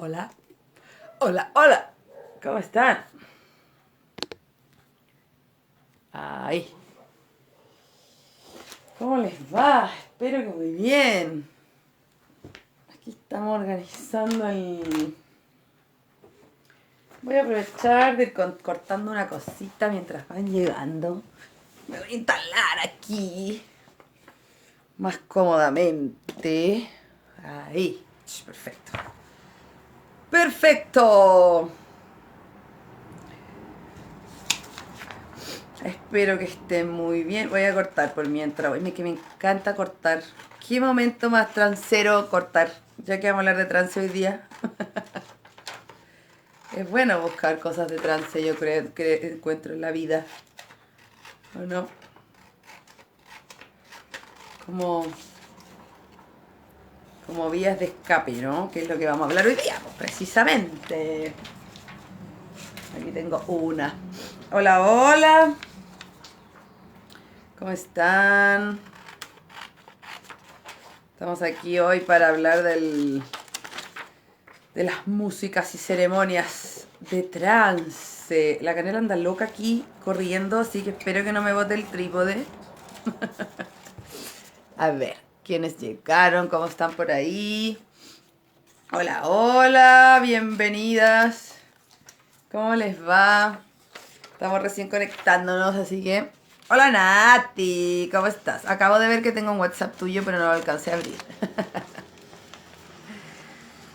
Hola, hola, hola. ¿Cómo están? Ay, ¿cómo les va? Espero que muy bien. Aquí estamos organizando el... Voy a aprovechar de ir cortando una cosita mientras van llegando. Me voy a instalar aquí más cómodamente. Ahí, perfecto. ¡Perfecto! Espero que estén muy bien. Voy a cortar por mientras. Que me encanta cortar. ¿Qué momento más transero cortar? Ya que vamos a hablar de trance hoy día. Es bueno buscar cosas de trance, yo creo que encuentro en la vida. ¿O no? Como, como vías de escape, ¿no? Que es lo que vamos a hablar hoy día, pues, precisamente. Aquí tengo una. Hola, hola. ¿Cómo están? Estamos aquí hoy para hablar de las músicas y ceremonias de trance. La canela anda loca aquí corriendo, así que espero que no me bote el trípode. A ver, ¿quiénes llegaron? ¿Cómo están por ahí? Hola, hola, bienvenidas. ¿Cómo les va? Estamos recién conectándonos, así que... Hola Nati, ¿cómo estás? Acabo de ver que tengo un WhatsApp tuyo, pero no lo alcancé a abrir.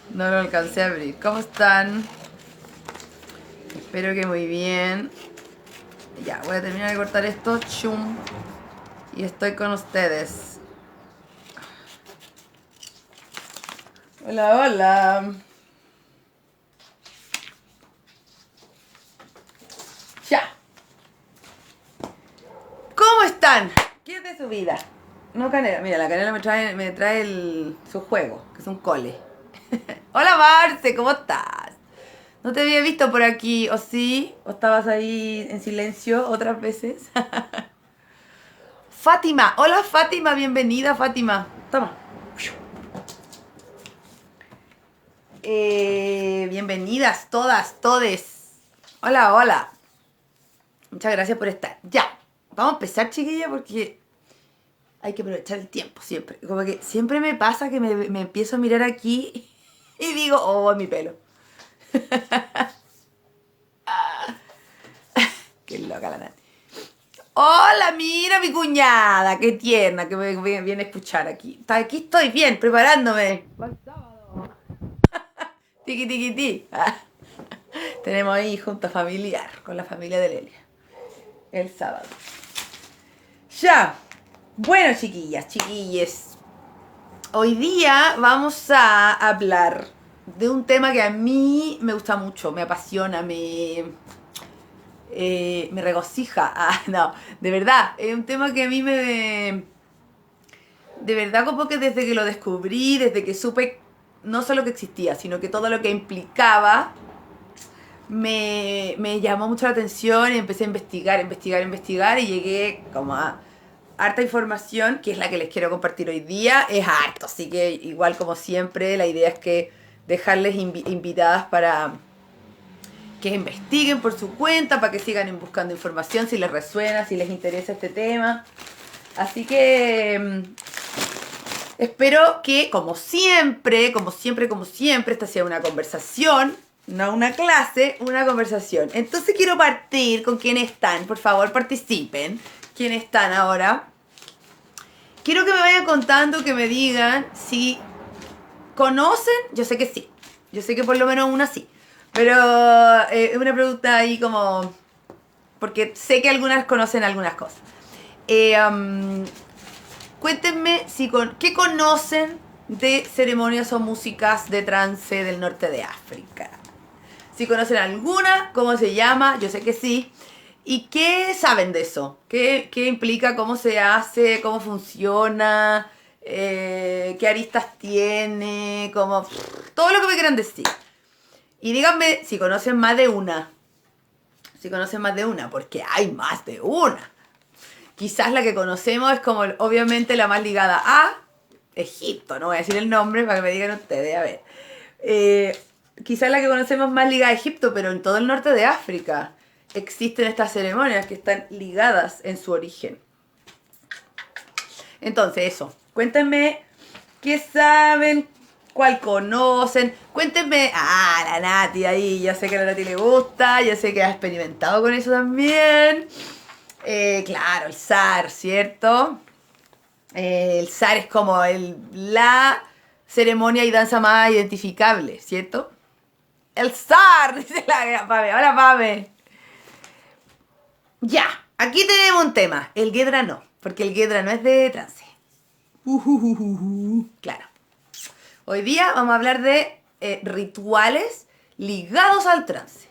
No lo alcancé a abrir. ¿Cómo están? Espero que muy bien. Ya, voy a terminar de cortar esto. Chum. Y estoy con ustedes. Hola, hola. Ya. ¿Cómo están? ¿Qué es de su vida? No canela. Mira, la canela me trae su juego, que es un cole. Hola, Marce, ¿cómo estás? No te había visto por aquí, ¿o sí? ¿O estabas ahí en silencio otras veces? Fátima, hola Fátima, bienvenida Fátima. Toma. Bienvenidas todas, todes. Hola, hola. Muchas gracias por estar. Ya, vamos a empezar, chiquilla, porque hay que aprovechar el tiempo siempre. Como que siempre me pasa que me empiezo a mirar aquí y digo, oh, mi pelo. Qué loca la Nati. Hola, mira mi cuñada, qué tierna que me viene a escuchar aquí. Aquí estoy bien, preparándome. Para el sábado. Tiki, tiki, ti. Tenemos ahí junta familiar con la familia de Lelia. El sábado. Ya. Bueno, chiquillas, chiquilles. Hoy día vamos a hablar de un tema que a mí me gusta mucho, me apasiona, me regocija. Ah, no, de verdad, es un tema que a mí me... De verdad, como que desde que lo descubrí, desde que supe no solo que existía, sino que todo lo que implicaba, me llamó mucho la atención y empecé a investigar y llegué como a harta información, que es la que les quiero compartir hoy día. Es harto, así que igual como siempre, la idea es que dejarles invitadas para que investiguen por su cuenta, para que sigan buscando información si les resuena, si les interesa este tema. Así que espero que, como siempre, esta sea una conversación, no una clase, una conversación. Entonces quiero partir con quienes están, por favor participen. ¿Quiénes están ahora? Quiero que me vayan contando, que me digan si conocen, yo sé que sí, yo sé que por lo menos una sí, pero es una pregunta ahí como, porque sé que algunas conocen algunas cosas. Eh, um, Cuéntenme qué conocen de ceremonias o músicas de trance del norte de África. Si conocen alguna, cómo se llama, yo sé que sí. ¿Y qué saben de eso? ¿Qué implica? ¿Cómo se hace? ¿Cómo funciona? ¿Qué aristas tiene? Como todo lo que me quieran decir. Y díganme si conocen más de una. Si conocen más de una, porque hay más de una. Quizás la que conocemos es como obviamente la más ligada a Egipto. No voy a decir el nombre para que me digan ustedes. A ver. quizás la que conocemos más ligada a Egipto, pero en todo el norte de África existen estas ceremonias que están ligadas en su origen. Entonces, eso. Cuéntenme qué saben, cuál conocen. Cuéntenme. Ah, la Nati ahí. Ya sé que a la Nati le gusta. Ya sé que ha experimentado con eso también. Claro, el zar, ¿cierto? El zar es como la ceremonia y danza más identificable, ¿cierto? El zar, dice la Pame. Hola, Pame. Ya, aquí tenemos un tema. El Guedra no, porque el Guedra no es de trance. Claro. Hoy día vamos a hablar de rituales ligados al trance,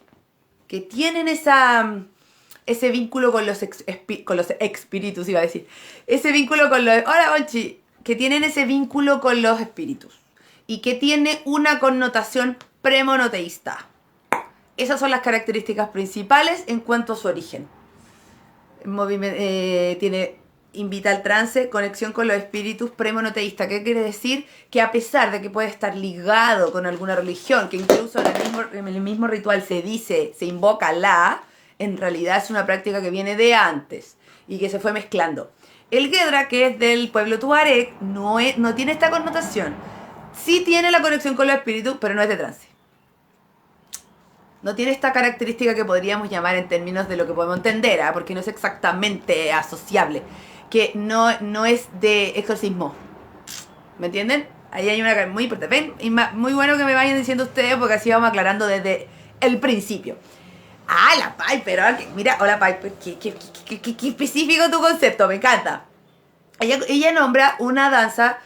que tienen ese vínculo con con los espíritus, iba a decir. Ese vínculo con los... Hola, Bonchi. Que tienen ese vínculo con los espíritus. Y que tiene una connotación premonoteísta. Esas son las características principales en cuanto a su origen. Invita al trance, conexión con los espíritus, premonoteísta. ¿Qué quiere decir? Que a pesar de que puede estar ligado con alguna religión, que incluso en el mismo ritual se invoca en realidad es una práctica que viene de antes y que se fue mezclando. El Guedra, que es del pueblo tuareg, no tiene esta connotación. Sí tiene la conexión con los espíritus, pero no es de trance. No tiene esta característica que podríamos llamar en términos de lo que podemos entender, porque no es exactamente asociable, que no es de exorcismo. ¿Me entienden? Ahí hay una muy importante. ¿Ven? Y muy bueno que me vayan diciendo ustedes, porque así vamos aclarando desde el principio. Ah, la Piper, mira, hola Piper, qué específico tu concepto, me encanta. Ella nombra una danza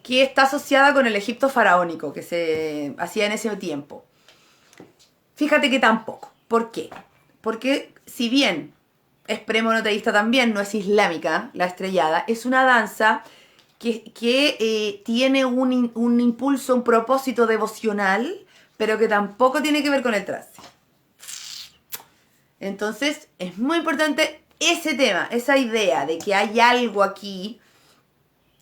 que está asociada con el Egipto faraónico, que se hacía en ese tiempo. Fíjate que tampoco. ¿Por qué? Porque si bien es premonoteísta también, no es islámica, la estrellada, es una danza que tiene un impulso, un propósito devocional, pero que tampoco tiene que ver con el trance. Entonces, es muy importante ese tema, esa idea de que hay algo aquí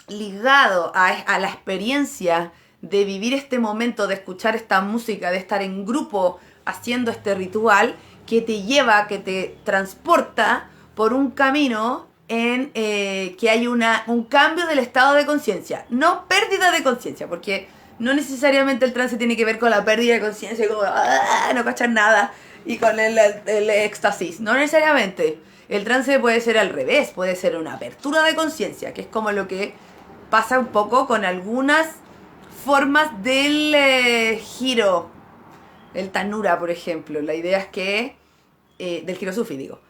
ligado a la experiencia de vivir este momento, de escuchar esta música, de estar en grupo haciendo este ritual, que te lleva, que te transporta por un camino en que hay un cambio del estado de conciencia, no pérdida de conciencia, porque no necesariamente el trance tiene que ver con la pérdida de conciencia, como no cachar nada, y con el éxtasis, no necesariamente. El trance puede ser al revés, puede ser una apertura de conciencia, que es como lo que pasa un poco con algunas formas del giro, el tanura, por ejemplo. La idea es que, del giro sufi, digo,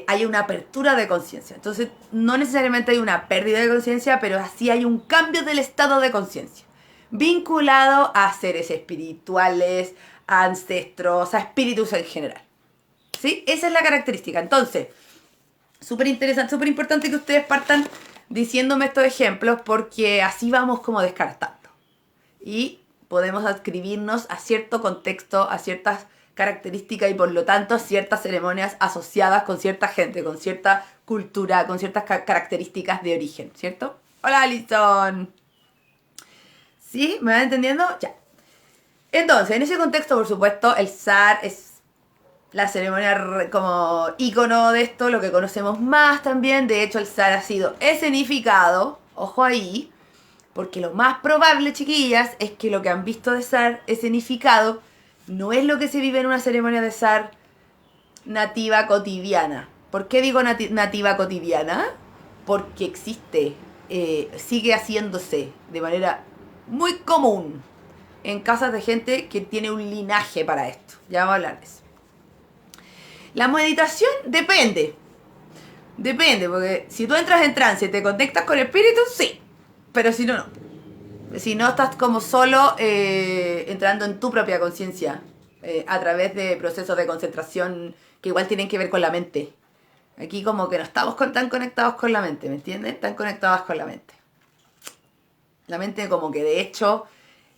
hay una apertura de conciencia. Entonces, no necesariamente hay una pérdida de conciencia, pero así hay un cambio del estado de conciencia, vinculado a seres espirituales, a ancestros, a espíritus en general. ¿Sí? Esa es la característica. Entonces, súper interesante, súper importante que ustedes partan diciéndome estos ejemplos, porque así vamos como descartando. Y podemos adscribirnos a cierto contexto, a ciertas características y por lo tanto ciertas ceremonias asociadas con cierta gente, con cierta cultura, con ciertas características de origen, ¿cierto? Hola, Alison. ¿Sí? ¿Me van entendiendo? Ya. Entonces, en ese contexto, por supuesto, el zar es la ceremonia como ícono de esto, lo que conocemos más también. De hecho, el zar ha sido escenificado, ojo ahí, porque lo más probable, chiquillas, es que lo que han visto de zar escenificado no es lo que se vive en una ceremonia de zar nativa cotidiana. ¿Por qué digo nativa cotidiana? Porque existe, sigue haciéndose de manera muy común en casas de gente que tiene un linaje para esto. Ya vamos a hablar de eso. La meditación depende. Depende, porque si tú entras en trance y te conectas con el espíritu, sí. Pero si no, no. Si no, estás como solo entrando en tu propia conciencia a través de procesos de concentración que igual tienen que ver con la mente. Aquí como que no estamos tan conectados con la mente, ¿me entienden? Tan conectados con la mente. La mente como que de hecho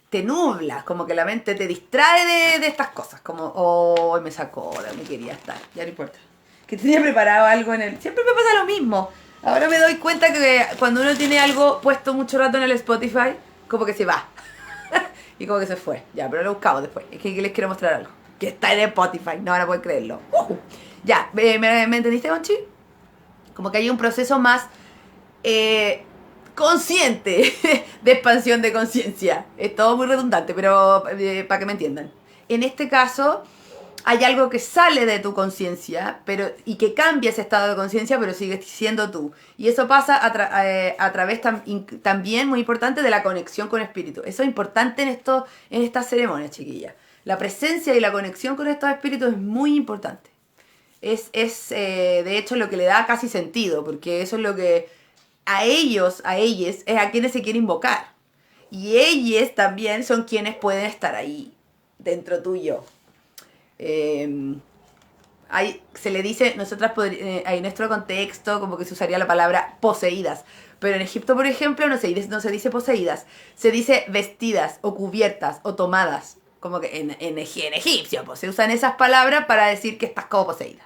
te nubla, como que la mente te distrae de estas cosas, como, oh, me sacó, me quería estar, ya no importa. Que tenía preparado algo en el... Siempre me pasa lo mismo. Ahora me doy cuenta que cuando uno tiene algo puesto mucho rato en el Spotify, como que se va. Y como que se fue. Ya, pero lo buscamos después. Es que les quiero mostrar algo. Que está en Spotify. No van a poder creerlo. Ya, ¿me entendiste, Conchi? Como que hay un proceso más consciente de expansión de conciencia. Es todo muy redundante, pero para que me entiendan. En este caso, hay algo que sale de tu conciencia y que cambia ese estado de conciencia, pero sigue siendo tú. Y eso pasa a través también, muy importante, de la conexión con espíritu. Eso es importante en estas ceremonias, chiquillas. La presencia y la conexión con estos espíritus es muy importante. Es de hecho lo que le da casi sentido, porque eso es lo que a ellos, es a quienes se quiere invocar. Y ellos también son quienes pueden estar ahí, dentro tuyo. Se le dice, en nuestro contexto, como que se usaría la palabra poseídas. Pero en Egipto, por ejemplo, no se dice poseídas. Se dice vestidas, o cubiertas, o tomadas. Como que en egipcio, pues se usan esas palabras para decir que estás como poseída.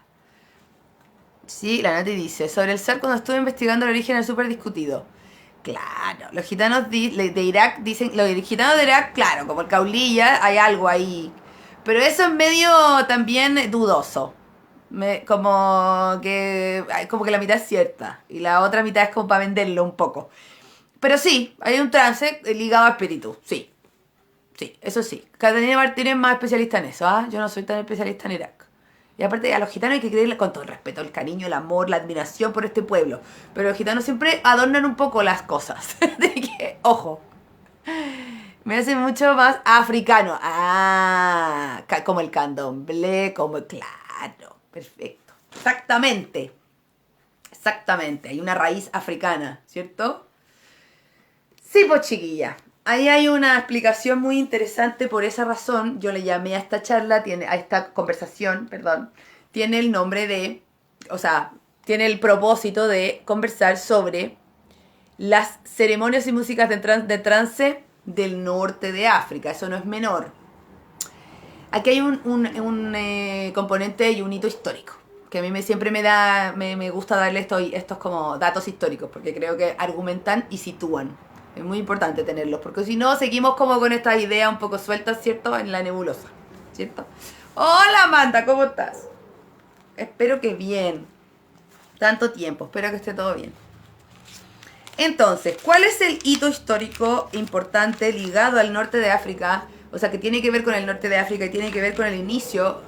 Sí, la Nati dice, sobre el ser, cuando estuve investigando el origen es súper discutido. Claro, los gitanos de Irak dicen, los gitanos de Irak, claro, como el Kaulilla, hay algo ahí. Pero eso es medio también dudoso. Como que la mitad es cierta y la otra mitad es como para venderlo un poco. Pero sí, hay un trance ligado a espíritu, sí. Sí, eso sí. Catalina Martínez es más especialista en eso, ¿ah? Yo no soy tan especialista en Irak. Y aparte, a los gitanos hay que creerle con todo el respeto, el cariño, el amor, la admiración por este pueblo. Pero los gitanos siempre adornan un poco las cosas. De que, ojo, me hace mucho más africano. Ah, como el candomblé, claro, perfecto. Exactamente. Exactamente, hay una raíz africana, ¿cierto? Sí, pues chiquilla. Ahí hay una explicación muy interesante por esa razón. Yo le llamé a esta charla, a esta conversación, perdón, tiene el nombre de, o sea, tiene el propósito de conversar sobre las ceremonias y músicas de trance del norte de África. Eso no es menor. Aquí hay un componente y un hito histórico, que a mí siempre me gusta darle estos como datos históricos, porque creo que argumentan y sitúan. Es muy importante tenerlos, porque si no, seguimos como con estas ideas un poco sueltas, ¿cierto? En la nebulosa, ¿cierto? Hola, Amanda, ¿cómo estás? Espero que bien. Tanto tiempo, espero que esté todo bien. Entonces, ¿cuál es el hito histórico importante ligado al norte de África? O sea, que tiene que ver con el norte de África y tiene que ver con el inicio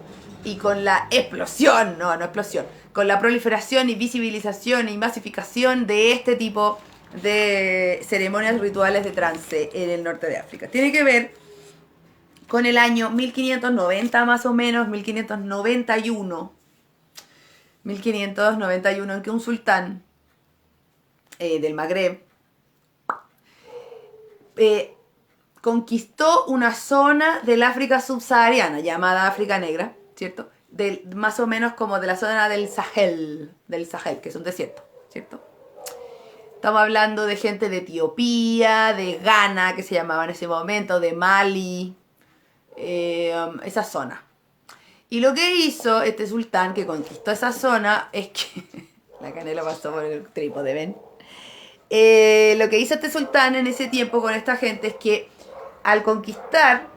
y con la explosión, no explosión, con la proliferación y visibilización y masificación de este tipo de ceremonias rituales de trance en el norte de África. Tiene que ver con el año 1590 más o menos, 1591, en que un sultán del Magreb conquistó una zona del África subsahariana llamada África Negra, ¿cierto? Más o menos como de la zona del Sahel, que es un desierto, ¿cierto? Estamos hablando de gente de Etiopía, de Ghana, que se llamaba en ese momento, de Mali, esa zona. Y lo que hizo este sultán que conquistó esa zona es que... La canela pasó por el trípode, ¿ven? Lo que hizo este sultán en ese tiempo con esta gente es que al conquistar,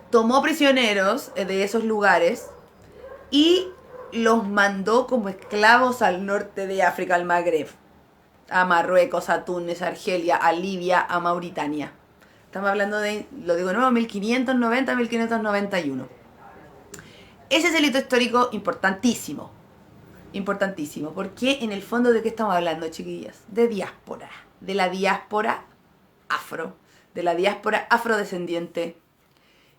tomó prisioneros de esos lugares y los mandó como esclavos al norte de África, al Magreb. A Marruecos, a Túnez, a Argelia, a Libia, a Mauritania. Estamos hablando de, lo digo de nuevo, 1590, 1591. Ese es el hito histórico importantísimo. Importantísimo. Porque en el fondo, ¿de qué estamos hablando, chiquillas? De diáspora. De la diáspora afro. De la diáspora afrodescendiente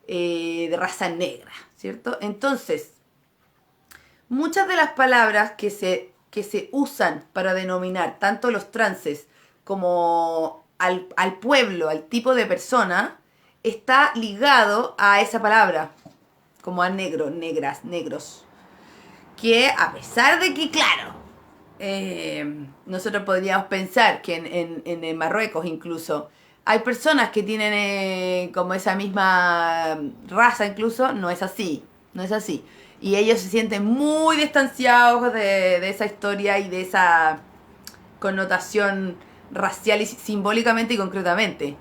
de raza negra, ¿cierto? Entonces, muchas de las palabras que se usan para denominar tanto los trances como al pueblo, al tipo de persona, está ligado a esa palabra, como a negro, negras, negros. Que a pesar de que, claro, nosotros podríamos pensar que en Marruecos incluso hay personas que tienen como esa misma raza incluso, no es así, no es así. Y ellos se sienten muy distanciados de esa historia y de esa connotación racial y simbólicamente y concretamente.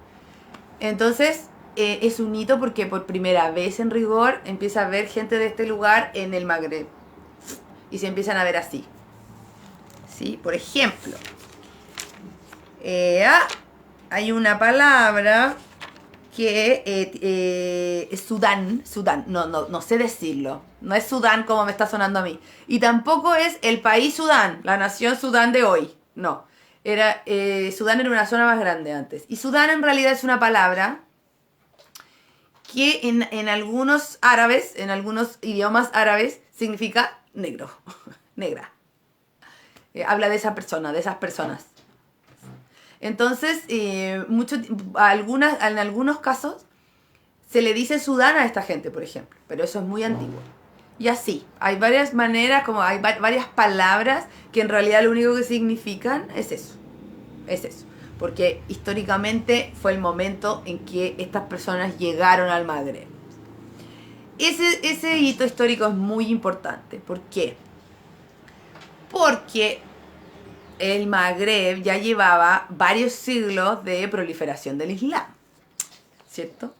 Entonces, es un hito porque por primera vez en rigor empieza a ver gente de este lugar en el Magreb. Y se empiezan a ver así. ¿Sí? Por ejemplo, hay una palabra que es Sudán. No sé decirlo. No es Sudán como me está sonando a mí. Y tampoco es el país Sudán, la nación Sudán de hoy. No. Sudán era una zona más grande antes. Y Sudán en realidad es una palabra que en algunos árabes, en algunos idiomas árabes, significa negro, negra. Habla de esa persona, de esas personas. Entonces, en algunos casos se le dice Sudán a esta gente, por ejemplo, pero eso es muy antiguo. Y así, hay varias maneras, como hay varias palabras que en realidad lo único que significan es eso. Es eso. Porque históricamente fue el momento en que estas personas llegaron al Magreb. Ese hito histórico es muy importante. ¿Por qué? Porque el Magreb ya llevaba varios siglos de proliferación del Islam, ¿cierto?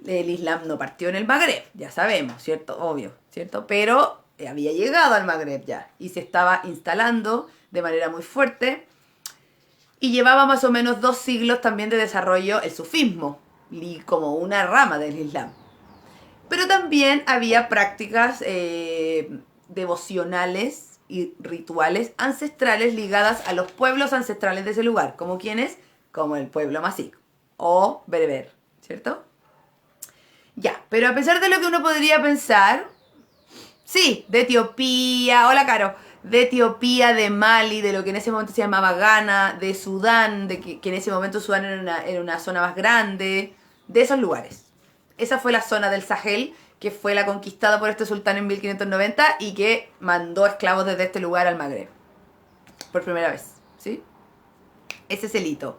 El Islam no partió en el Magreb, ya sabemos, ¿cierto? Obvio, ¿cierto? Pero había llegado al Magreb ya y se estaba instalando de manera muy fuerte y llevaba más o menos 2 siglos también de desarrollo el sufismo, como una rama del Islam. Pero también había prácticas devocionales y rituales ancestrales ligadas a los pueblos ancestrales de ese lugar. ¿Como quiénes? Como el pueblo Masí o bereber, ¿cierto? Ya, pero a pesar de lo que uno podría pensar, sí, de Etiopía, hola Caro, de Etiopía, de Mali, de lo que en ese momento se llamaba Ghana, de Sudán, que en ese momento Sudán era una zona más grande, de esos lugares. Esa fue la zona del Sahel, que fue la conquistada por este sultán en 1590 y que mandó esclavos desde este lugar al Magreb. Por primera vez, ¿sí? Ese es el hito.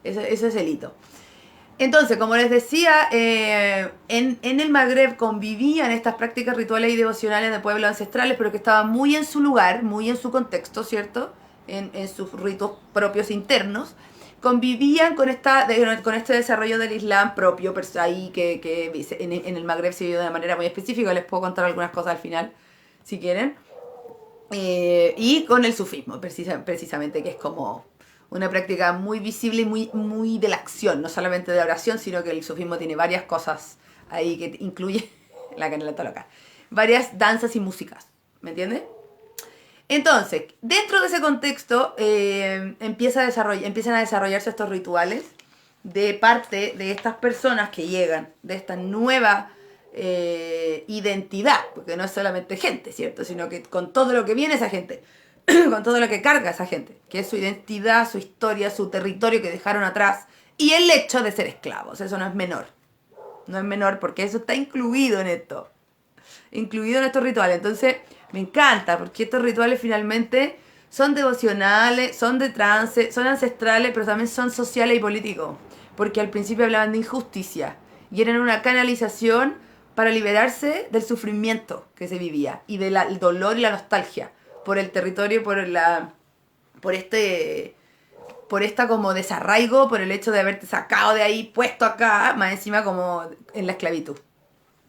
Ese es el hito. Entonces, como les decía, en el Magreb convivían estas prácticas rituales y devocionales de pueblos ancestrales, pero que estaban muy en su lugar, muy en su contexto, ¿cierto? En sus ritos propios internos. Convivían con este desarrollo del Islam propio, ahí que en el Magreb se vivió de una manera muy específica. Les puedo contar algunas cosas al final, si quieren. Y con el sufismo, precisamente, que es como una práctica muy visible y muy de la acción, no solamente de la oración, sino que el sufismo tiene varias cosas ahí que incluye la canela está loca, varias danzas y músicas, ¿me entiendes? Entonces, dentro de ese contexto empiezan a desarrollarse estos rituales de parte de estas personas que llegan, de esta nueva identidad, porque no es solamente gente, ¿cierto? Sino que con todo lo que viene esa gente, con todo lo que carga esa gente, que es su identidad, su historia, su territorio que dejaron atrás, y el hecho de ser esclavos, eso no es menor. No es menor porque eso está incluido en esto, incluido en estos rituales. Entonces, me encanta, porque estos rituales finalmente son devocionales, son de trance, son ancestrales, pero también son sociales y políticos, porque al principio hablaban de injusticia, y eran una canalización para liberarse del sufrimiento que se vivía, y del dolor y la nostalgia por el territorio, por esta como desarraigo, por el hecho de haberte sacado de ahí, puesto acá, más encima como en la esclavitud.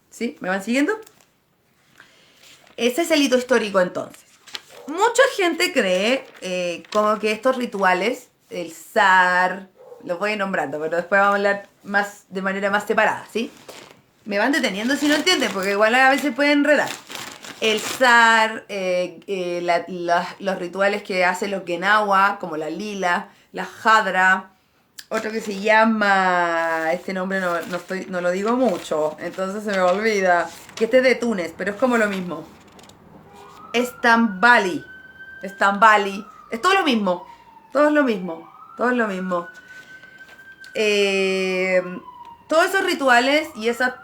¿Sí? ¿Me van siguiendo? Ese es el hito histórico entonces. Mucha gente cree como que estos rituales, el zar, los voy nombrando, pero después vamos a hablar de manera más separada, ¿sí? Me van deteniendo si no entienden, porque igual a veces pueden enredar. El zar, los rituales que hacen los genawa, como la lila, la jadra, otro que se llama, este nombre no lo digo mucho, entonces se me olvida, que este es de Túnez, pero es como lo mismo. Estambali, es todo lo mismo, todo es lo mismo. Todos esos rituales y esas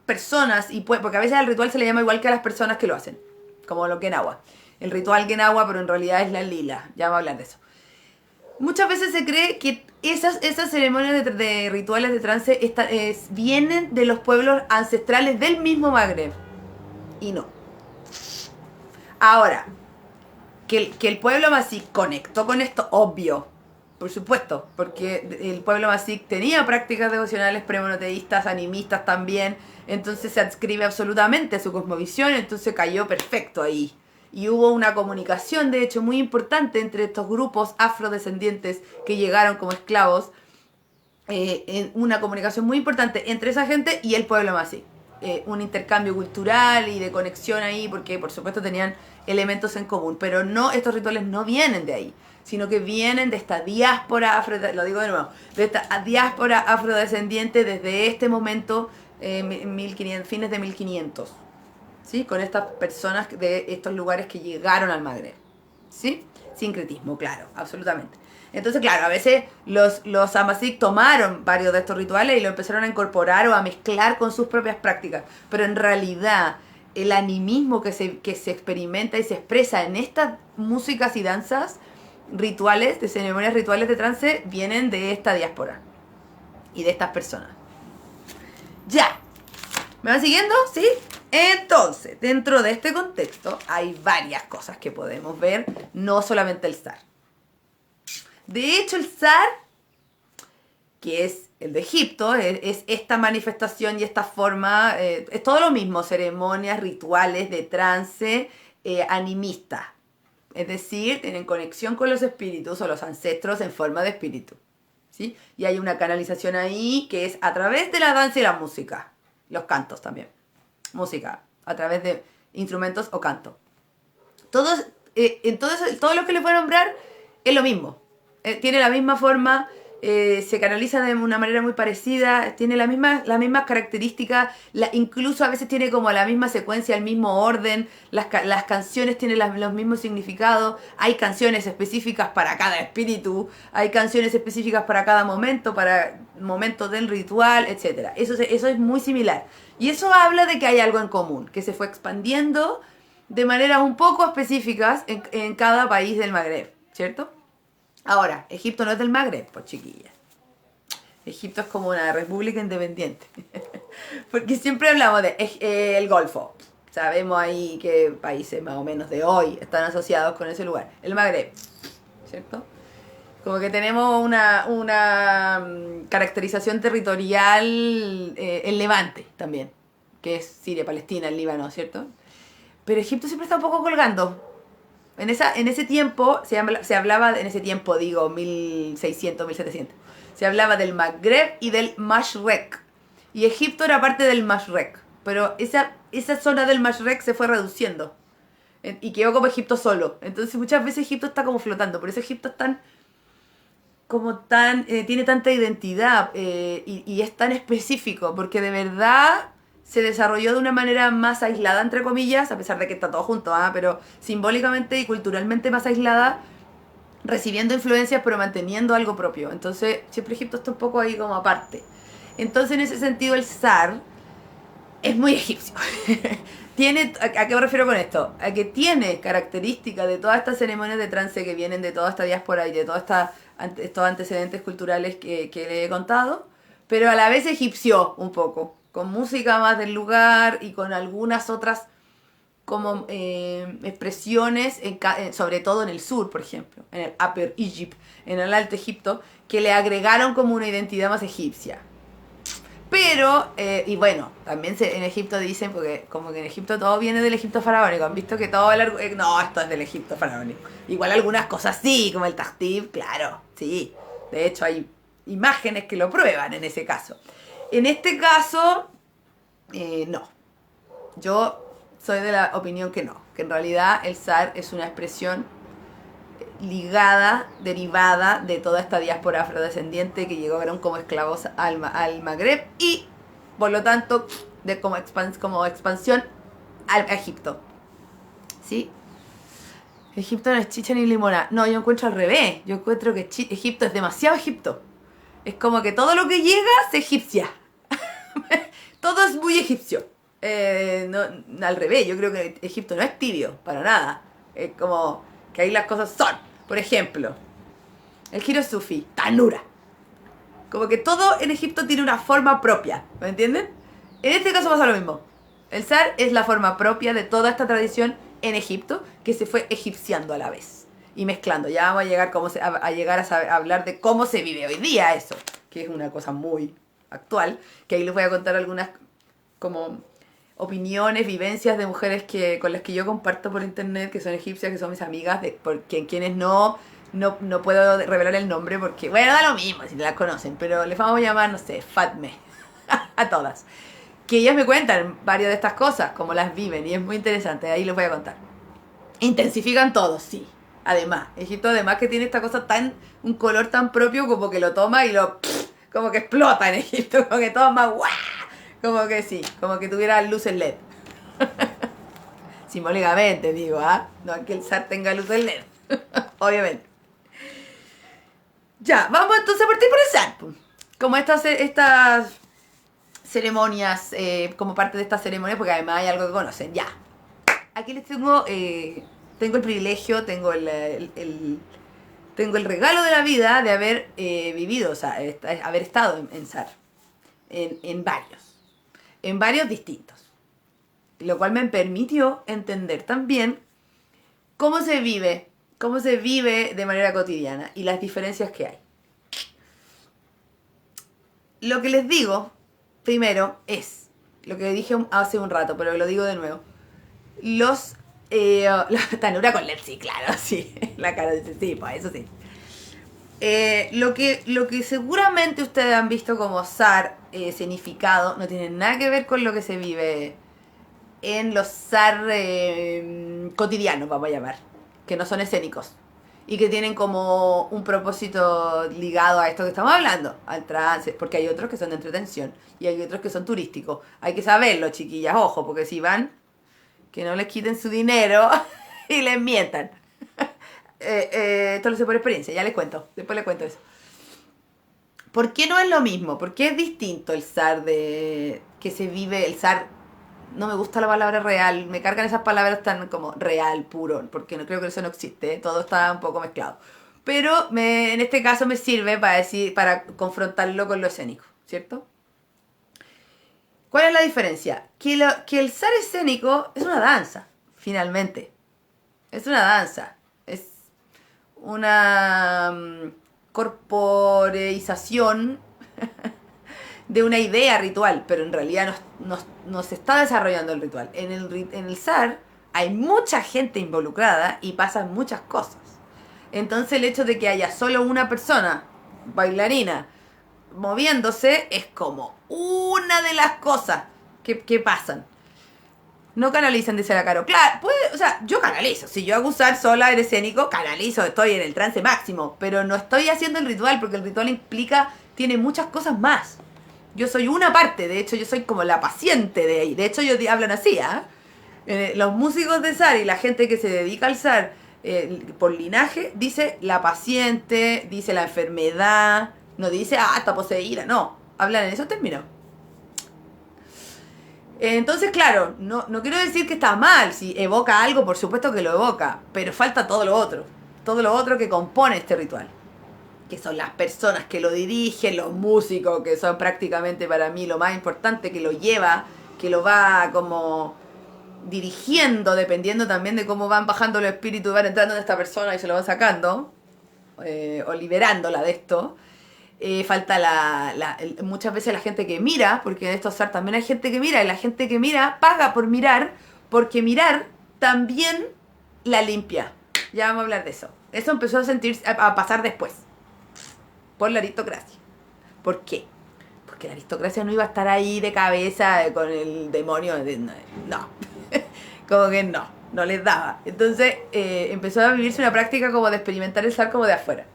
personas, porque a veces al ritual se le llama igual que a las personas que lo hacen, como lo Genawa. El ritual Genawa, pero en realidad es la lila, ya vamos a hablar de eso. Muchas veces se cree que esas ceremonias de rituales de trance vienen de los pueblos ancestrales del mismo Magreb. Y no. Ahora, que el pueblo Masí conectó con esto, obvio. por supuesto, porque el pueblo Masik tenía prácticas devocionales premonoteístas, animistas también, entonces se adscribe absolutamente a su cosmovisión, entonces cayó perfecto ahí. Y hubo una comunicación, de hecho, muy importante entre estos grupos afrodescendientes que llegaron como esclavos, en una comunicación muy importante entre esa gente y el pueblo Masik. Un intercambio cultural y de conexión ahí, porque por supuesto tenían elementos en común, pero no, estos rituales no vienen de ahí, sino que vienen de esta diáspora lo digo de nuevo, de esta diáspora afrodescendiente desde este momento, 1500, fines de 1500, ¿sí? Con estas personas de estos lugares que llegaron al Magreb, ¿sí? Sincretismo, claro, absolutamente. Entonces, claro, a veces los Amazigh tomaron varios de estos rituales y lo empezaron a incorporar o a mezclar con sus propias prácticas, pero en realidad el animismo que se experimenta y se expresa en estas músicas y danzas rituales, de ceremonias rituales de trance, vienen de esta diáspora y de estas personas. Ya, ¿me van siguiendo? ¿Sí? Entonces, dentro de este contexto hay varias cosas que podemos ver, no solamente el zar. De hecho, el zar, que es el de Egipto, es esta manifestación y esta forma, es todo lo mismo, ceremonias, rituales de trance animista. Es decir, tienen conexión con los espíritus o los ancestros en forma de espíritu, ¿sí? Y hay una canalización ahí que es a través de la danza y la música. Los cantos también. Música, a través de instrumentos o canto. Todos, todo lo que les voy a nombrar es lo mismo. Tiene la misma forma, se canaliza de una manera muy parecida, tiene las mismas características, incluso a veces tiene como la misma secuencia, el mismo orden, las canciones tienen los mismos significados, hay canciones específicas para cada espíritu, hay canciones específicas para cada momento, para momentos del ritual, etc. Eso es muy similar. Y eso habla de que hay algo en común, que se fue expandiendo de maneras un poco específicas en cada país del Magreb, ¿cierto? Ahora, Egipto no es del Magreb, pues chiquilla. Egipto es como una república independiente. Porque siempre hablamos de el Golfo. Sabemos ahí que países más o menos de hoy están asociados con ese lugar. El Magreb, ¿cierto? Como que tenemos una caracterización territorial, el Levante también, que es Siria, Palestina, el Líbano, ¿cierto? Pero Egipto siempre está un poco colgando. En ese tiempo, se hablaba, en ese tiempo digo, 1600, 1700, se hablaba del Magreb y del Mashrek. Y Egipto era parte del Mashrek. Pero esa zona del Mashrek se fue reduciendo. Y quedó como Egipto solo. Entonces muchas veces Egipto está como flotando. Por eso Egipto es tiene tanta identidad y es tan específico. Porque de verdad se desarrolló de una manera más aislada, entre comillas, a pesar de que está todo junto, pero simbólicamente y culturalmente más aislada, recibiendo influencias pero manteniendo algo propio. Entonces, siempre Egipto está un poco ahí como aparte. Entonces, en ese sentido, el zar es muy egipcio. ¿A qué me refiero con esto? A que tiene características de todas estas ceremonias de trance que vienen de toda esta diáspora y de todos estos antecedentes culturales que le he contado, pero a la vez egipcio un poco, con música más del lugar y con algunas otras como expresiones, sobre todo en el sur, por ejemplo, en el Upper Egypt, en el Alto Egipto, que le agregaron como una identidad más egipcia. Pero, y bueno, también en Egipto dicen, porque como que en Egipto todo viene del Egipto faraónico, han visto que todo no, esto es del Egipto faraónico. Igual algunas cosas sí, como el Tahtib, claro, sí. De hecho hay imágenes que lo prueban en ese caso. En este caso, no. Yo soy de la opinión que no, que en realidad el zar es una expresión ligada, derivada de toda esta diáspora afrodescendiente que llegaron como esclavos al Magreb y, por lo tanto, como expansión a Egipto. ¿Sí? Egipto no es chicha ni limonada. No, yo encuentro al revés. Yo encuentro que Egipto es demasiado Egipto. Es como que todo lo que llega se egipcia. Todo es muy egipcio. No, al revés, yo creo que Egipto no es tibio, para nada. Es como que ahí las cosas son. Por ejemplo, el giro sufi, tanura. Como que todo en Egipto tiene una forma propia, ¿me entienden? En este caso pasa lo mismo. El zar es la forma propia de toda esta tradición en Egipto que se fue egipciando a la vez. y mezclando. Ya vamos a llegar, a llegar a hablar de cómo se vive hoy día eso, que es una cosa muy actual, que ahí les voy a contar algunas como opiniones, vivencias de mujeres con las que yo comparto por internet, que son egipcias, que son mis amigas, porque quienes no puedo revelar el nombre porque, bueno, da lo mismo si las conocen, pero les vamos a llamar, no sé, Fatme, a todas. Que ellas me cuentan varias de estas cosas, cómo las viven, y es muy interesante, ahí les voy a contar. Intensifican todo, sí. Además, Egipto además que tiene esta cosa un color tan propio como que lo toma y como que explota en Egipto, como que todo más ¡guau! Como que sí, como que tuviera luces LED. Simbólicamente digo, ¿ah? No que el zar tenga luces LED, obviamente. Ya, vamos entonces a partir por el zar. Como estas ceremonias, como parte de estas ceremonias, porque además hay algo que conocen, ya. Aquí les tengo el privilegio, tengo tengo el regalo de la vida de haber vivido, o sea, haber estado en SAR, en varios distintos, lo cual me permitió entender también cómo se vive de manera cotidiana y las diferencias que hay. Lo que les digo, primero, es lo que dije hace un rato, pero lo digo de nuevo. La tanura con Lepsi, claro, sí. La cara dice, sí, pues eso sí. Lo que seguramente ustedes han visto como zar escenificado no tiene nada que ver con lo que se vive en los zar cotidianos, vamos a llamar, que no son escénicos y que tienen como un propósito ligado a esto que estamos hablando, al trance, porque hay otros que son de entretención y hay otros que son turísticos. Hay que saberlo, chiquillas, ojo, porque si van, que no les quiten su dinero y les mientan. Esto lo sé por experiencia, ya les cuento, después les cuento eso. ¿Por qué no es lo mismo? ¿Por qué es distinto el zar que se vive, el zar? No me gusta la palabra real, me cargan esas palabras tan como real, puro, porque no creo que eso no existe, todo está un poco mezclado. Pero en este caso me sirve para confrontarlo con lo escénico, ¿cierto? ¿Cuál es la diferencia? Que el zar escénico es una danza, finalmente. Es una danza. Es una corporeización de una idea ritual, pero en realidad no se está desarrollando el ritual. En el zar hay mucha gente involucrada y pasan muchas cosas. Entonces el hecho de que haya solo una persona, bailarina, moviéndose, es como una de las cosas que pasan. No canalizan, dice la Caro. Claro, o sea, yo canalizo. Si yo hago zar sola en escénico, canalizo, estoy en el trance máximo. Pero no estoy haciendo el ritual, porque el ritual tiene muchas cosas más. Yo soy una parte, de hecho yo soy como la paciente de ahí. De hecho ellos hablan así, ¿ah? Los músicos de zar y la gente que se dedica al zar por linaje, dice la paciente, dice la enfermedad, no dice, está poseída, no. Hablan en esos términos. Entonces, claro, no quiero decir que está mal, si evoca algo, por supuesto que lo evoca, pero falta todo lo otro que compone este ritual, que son las personas que lo dirigen, los músicos, que son prácticamente para mí lo más importante, que lo lleva, que lo va como dirigiendo, dependiendo también de cómo van bajando los espíritus, van entrando en esta persona y se lo van sacando, o liberándola de esto. Falta muchas veces la gente que mira, porque en estos zar también hay gente que mira, y la gente que mira paga por mirar, porque mirar también la limpia. Ya vamos a hablar de eso. Eso empezó a pasar después, por la aristocracia. ¿Por qué? Porque la aristocracia no iba a estar ahí de cabeza con el demonio. No, como que no les daba. Entonces empezó a vivirse una práctica como de experimentar el zar como de afuera.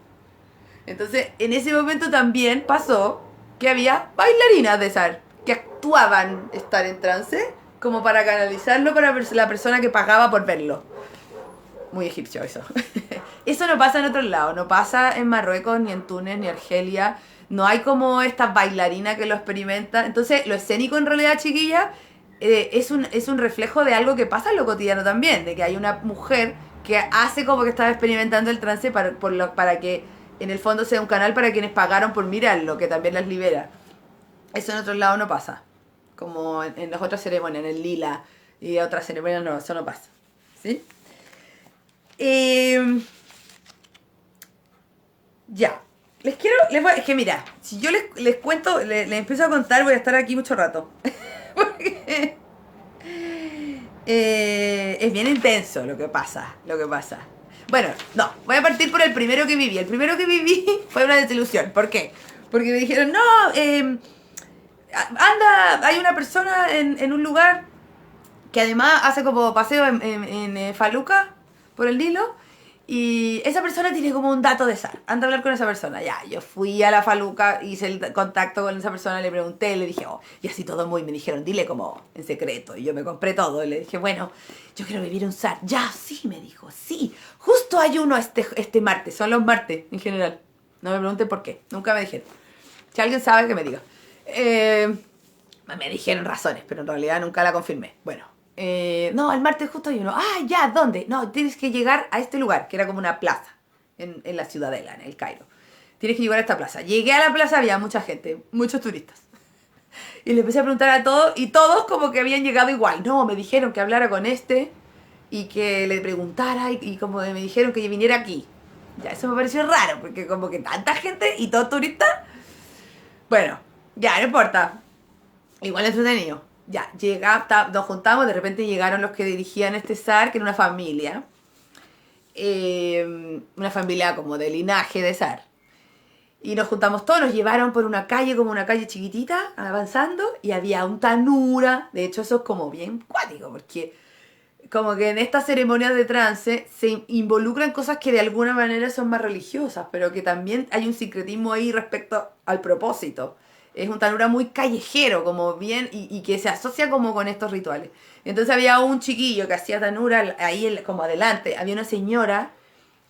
Entonces, en ese momento también pasó que había bailarinas de zar que actuaban estar en trance como para canalizarlo para la persona que pagaba por verlo. Muy egipcio eso. Eso no pasa en otros lados, no pasa en Marruecos, ni en Túnez, ni Argelia. No hay como estas bailarinas que lo experimentan. Entonces, lo escénico en realidad, chiquilla, es un reflejo de algo que pasa en lo cotidiano también, de que hay una mujer que hace como que estaba experimentando el trance para que en el fondo sea un canal para quienes pagaron por mirarlo, que también las libera. Eso en otros lados no pasa. Como en las otras ceremonias, en el lila y otras ceremonias, no, eso no pasa. ¿Sí? Ya. Es que mira, si yo les cuento, les empiezo a contar, voy a estar aquí mucho rato. Porque es bien intenso lo que pasa. Bueno, no, voy a partir por el primero que viví. El primero que viví fue una desilusión. ¿Por qué? Porque me dijeron, no, anda, hay una persona en un lugar que además hace como paseo en Faluca, por el Nilo, y esa persona tiene como un dato de sal. Anda a hablar con esa persona. Ya, yo fui a la Faluca, hice el contacto con esa persona, le pregunté, le dije, oh, y así todo muy, me dijeron, dile como en secreto. Y yo me compré todo, y le dije, bueno, yo quiero vivir un SAR. Ya, sí, me dijo, sí. Justo hay uno este martes, son los martes en general. No me pregunten por qué, nunca me dijeron. Si alguien sabe, que me diga. Me dijeron razones, pero en realidad nunca la confirmé. Bueno, no, el martes justo hay uno. Ah, ya, ¿dónde? No, tienes que llegar a este lugar, que era como una plaza en la Ciudadela, en el Cairo. Tienes que llegar a esta plaza. Llegué a la plaza, había mucha gente, muchos turistas. Y le empecé a preguntar a todos, y todos como que habían llegado igual. No, me dijeron que hablara con este, y que le preguntara, y como me dijeron que viniera aquí. Ya, eso me pareció raro, porque como que tanta gente y todos turistas. Bueno, ya, no importa. Igual entretenido. Ya, nos juntamos, de repente llegaron los que dirigían este zar, que era una familia como de linaje de zar. Y nos juntamos todos, nos llevaron por una calle, como una calle chiquitita, avanzando, y había un tanura. De hecho, eso es como bien cuático, porque como que en estas ceremonias de trance se involucran cosas que de alguna manera son más religiosas, pero que también hay un secretismo ahí respecto al propósito. Es un tanura muy callejero, como bien, y que se asocia como con estos rituales. Entonces había un chiquillo que hacía tanura ahí como adelante. Había una señora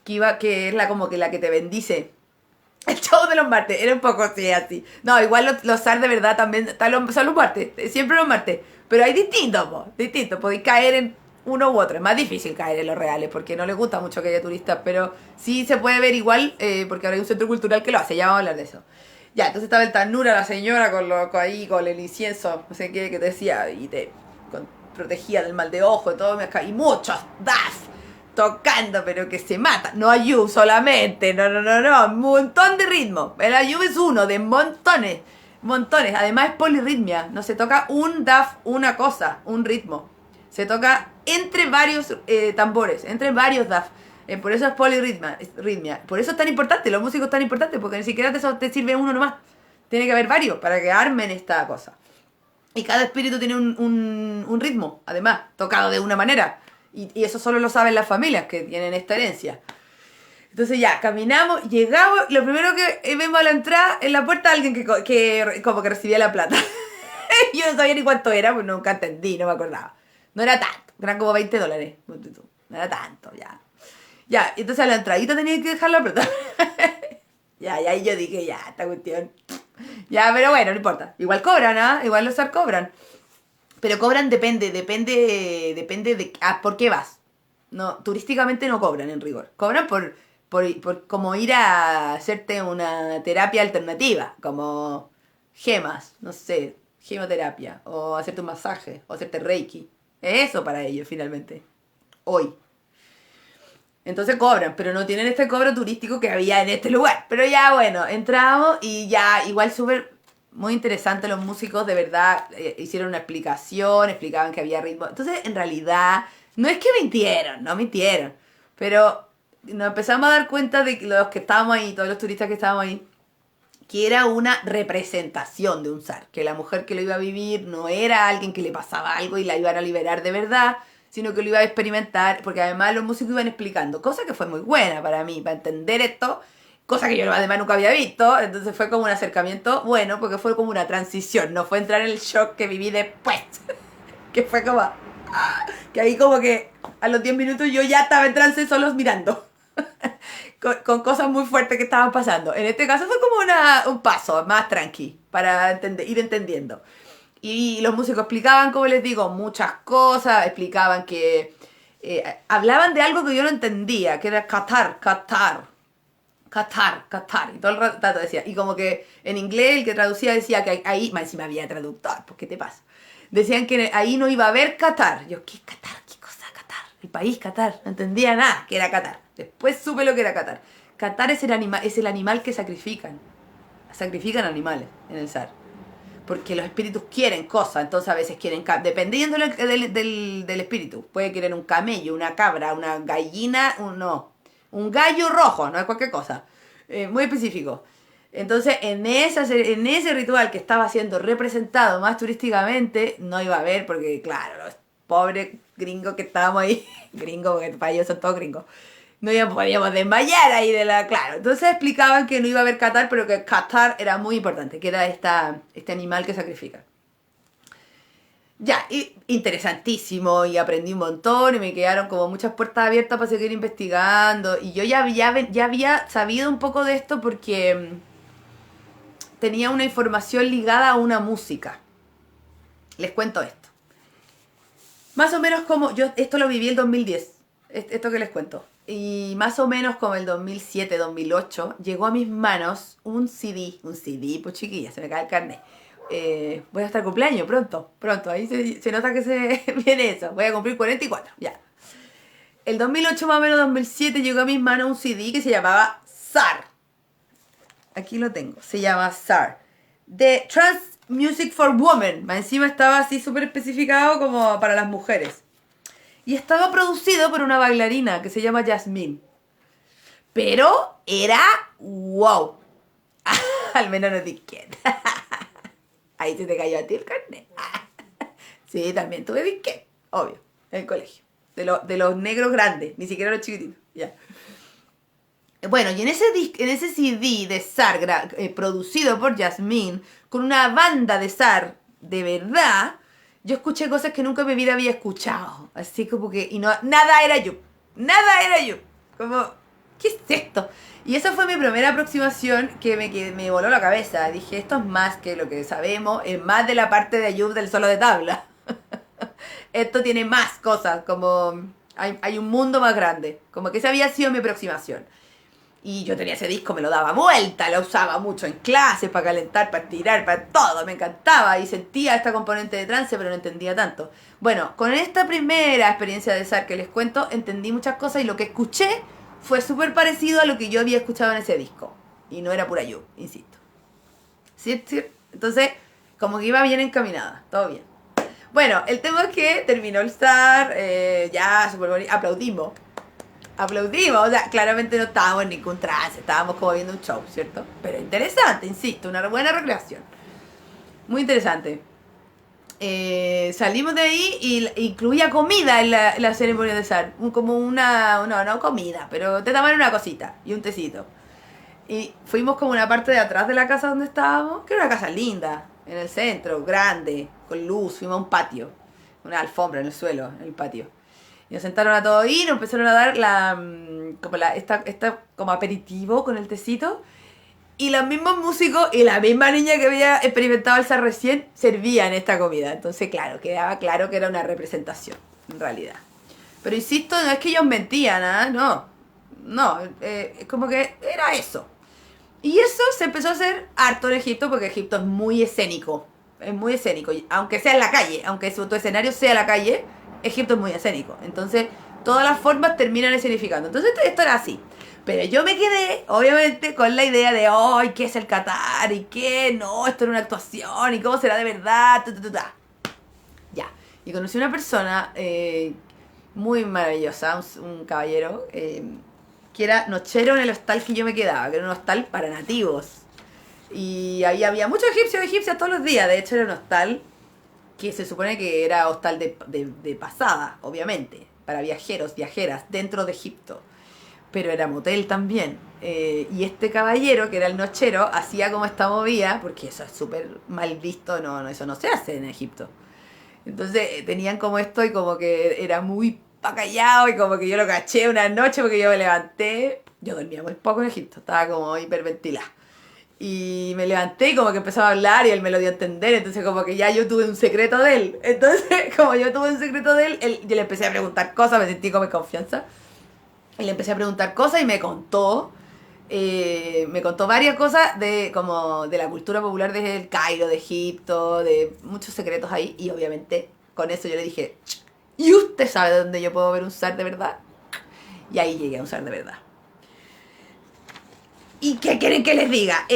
que es como que la que te bendice. El show de los martes, era un poco así. No, igual los zar de verdad también son los martes, siempre los martes. Pero hay distintos. Podéis caer en uno u otro. Es más difícil caer en los reales porque no les gusta mucho que haya turistas, pero sí se puede ver igual porque ahora hay un centro cultural que lo hace. Ya vamos a hablar de eso. Ya, entonces estaba el tanura, la señora ahí con el incienso, no sé qué, que te decía, y protegía del mal de ojo y todo, y muchos DAF tocando, pero que se mata. No ayub solamente, no, un montón de ritmo. El ayub es uno de montones, montones. Además es polirritmia, no se toca un DAF, una cosa, un ritmo. Se toca entre varios tambores, entre varios DAF. Por eso es polirritmia. Por eso es tan importante, los músicos tan importantes, porque ni siquiera te sirve uno nomás. Tiene que haber varios para que armen esta cosa. Y cada espíritu tiene un ritmo, además, tocado de una manera. Y eso solo lo saben las familias que tienen esta herencia. Entonces ya, caminamos, llegamos, lo primero que vemos a la entrada, en la puerta, alguien que como que recibía la plata. Yo no sabía ni cuánto era, pues nunca entendí, no me acordaba. No era tanto, eran como $20. No era tanto, ya. Ya, entonces a la entradita tenía que dejar la plata. Ya, y ahí yo dije, ya, esta cuestión. Ya, pero bueno, no importa. Igual cobran, ¿ah? Igual los SAR cobran. Pero cobran depende de por qué vas. No, turísticamente no cobran en rigor. Cobran por como ir a hacerte una terapia alternativa, como gemas, no sé, gemoterapia, o hacerte un masaje, o hacerte reiki. Eso para ellos, finalmente. Hoy. Entonces cobran, pero no tienen este cobro turístico que había en este lugar. Pero ya, bueno, entramos y ya, igual súper, muy interesante. Los músicos de verdad hicieron una explicación, explicaban que había ritmo. Entonces, en realidad, no es que mintieron, no mintieron. Pero nos empezamos a dar cuenta de que los que estábamos ahí, todos los turistas que estábamos ahí, que era una representación de un zar. Que la mujer que lo iba a vivir no era alguien que le pasaba algo y la iban a liberar de verdad, sino que lo iba a experimentar, porque además los músicos iban explicando, cosa que fue muy buena para mí, para entender esto, cosa que yo además nunca había visto, entonces fue como un acercamiento bueno, porque fue como una transición, no fue entrar en el shock que viví después, que fue como, que ahí como que a los 10 minutos yo ya estaba en trance solos mirando, con cosas muy fuertes que estaban pasando. En este caso fue como un paso más tranqui, para ir entendiendo. Y los músicos explicaban, como les digo, muchas cosas, explicaban que hablaban de algo que yo no entendía, que era Qatar, y todo el rato decía, y como que en inglés el que traducía decía que ahí, más encima había traductor, pues ¿qué te pasa? Decían que ahí no iba a haber Qatar. Yo, ¿qué Qatar? ¿Qué cosa Qatar? El país Qatar, no entendía nada que era Qatar. Después supe lo que era Qatar. Qatar es el animal que sacrifican. Sacrifican animales en el zar. Porque los espíritus quieren cosas, entonces a veces quieren, dependiendo del espíritu, puede querer un camello, una cabra, una gallina, un gallo rojo, no es cualquier cosa, muy específico. Entonces en ese ritual que estaba siendo representado más turísticamente, no iba a haber, porque claro, los pobres gringos que estábamos ahí, gringos, porque para ellos son todos gringos, no podíamos desmayar ahí claro. Entonces explicaban que no iba a haber Qatar, pero que Qatar era muy importante, que era este animal que sacrifica. Ya, interesantísimo, y aprendí un montón, y me quedaron como muchas puertas abiertas para seguir investigando, y yo ya había sabido un poco de esto porque tenía una información ligada a una música. Les cuento esto. Más o menos como, yo esto lo viví el 2010, esto que les cuento. Y más o menos como el 2007, 2008, llegó a mis manos un CD, pues chiquilla, se me cae el carnet. Voy a estar cumpleaños pronto, ahí se nota que se viene eso, voy a cumplir 44, ya. El 2008 más o menos, 2007, llegó a mis manos un CD que se llamaba SAR. Aquí lo tengo, se llama SAR. The Trance Music for Women. Más encima estaba así súper especificado como para las mujeres. Y estaba producido por una bailarina que se llama Jasmine. Pero era wow. Al menos no disquete. Ahí se te cayó a ti el carnet. Sí, también tuve disquete, obvio, en el colegio. De los negros grandes, ni siquiera los chiquititos. Ya. Bueno, y en ese CD de SAR, producido por Jasmine, con una banda de SAR de verdad, yo escuché cosas que nunca en mi vida había escuchado. Así como que, y no, nada era yo. Como, ¿qué es esto? Y esa fue mi primera aproximación que me voló la cabeza. Dije, esto es más que lo que sabemos, es más de la parte de Ayub del solo de tabla. Esto tiene más cosas, como hay un mundo más grande. Como que esa había sido mi aproximación. Y yo tenía ese disco, me lo daba vuelta, lo usaba mucho en clases, para calentar, para tirar, para todo, me encantaba y sentía esta componente de trance, pero no entendía tanto. Bueno, con esta primera experiencia de SAR que les cuento, entendí muchas cosas y lo que escuché fue súper parecido a lo que yo había escuchado en ese disco. Y no era pura yo, insisto. ¿Sí? Entonces, como que iba bien encaminada, todo bien. Bueno, el tema es que terminó el SAR, ya súper bonito, aplaudimos, o sea, claramente no estábamos en ningún trance, estábamos como viendo un show, ¿cierto? Pero interesante, insisto, una buena recreación. Muy interesante. Salimos de ahí y incluía comida en la ceremonia de SAR. Como no comida, pero te daban una cosita y un tecito. Y fuimos como una parte de atrás de la casa donde estábamos, que era una casa linda, en el centro, grande, con luz. Fuimos a un patio, una alfombra en el suelo, en el patio. Y nos sentaron a todos y nos empezaron a dar como aperitivo con el tecito. Y los mismos músicos y la misma niña que había experimentado el SAR recién servían esta comida. Entonces, claro, quedaba claro que era una representación, en realidad. Pero insisto, no es que ellos mentían, ¿ah? No, es como que era eso. Y eso se empezó a hacer harto en Egipto, porque Egipto es muy escénico. Es muy escénico. Aunque sea en la calle, aunque tu escenario sea la calle, Egipto es muy escénico. Entonces, todas las formas terminan escenificando. Entonces, esto era así. Pero yo me quedé, obviamente, con la idea de, ¡ay, qué es el Qatar! ¿Y qué? No, esto era una actuación. ¿Y cómo será de verdad? Ya. Y conocí a una persona muy maravillosa, un caballero, que era nochero en el hostal que yo me quedaba, que era un hostal para nativos. Y ahí había muchos egipcios todos los días. De hecho, era un hostal que se supone que era hostal de pasada, obviamente, para viajeras, dentro de Egipto. Pero era motel también. Y este caballero, que era el nochero, hacía como esta movida, porque eso es súper mal visto, eso no se hace en Egipto. Entonces tenían como esto y como que era muy callado y como que yo lo caché una noche porque yo me levanté. Yo dormía muy poco en Egipto, estaba como hiperventilada. Y me levanté y como que empezaba a hablar y él me lo dio a entender, entonces como que ya yo tuve un secreto de él. Entonces, como yo tuve un secreto de él, yo le empecé a preguntar cosas, me sentí como en confianza. Y le empecé a preguntar cosas y me contó varias cosas como de la cultura popular del Cairo, de Egipto, de muchos secretos ahí. Y obviamente con eso yo le dije, ¿y usted sabe de dónde yo puedo ver un SAR de verdad? Y ahí llegué a un SAR de verdad. ¿Y qué quieren que les diga?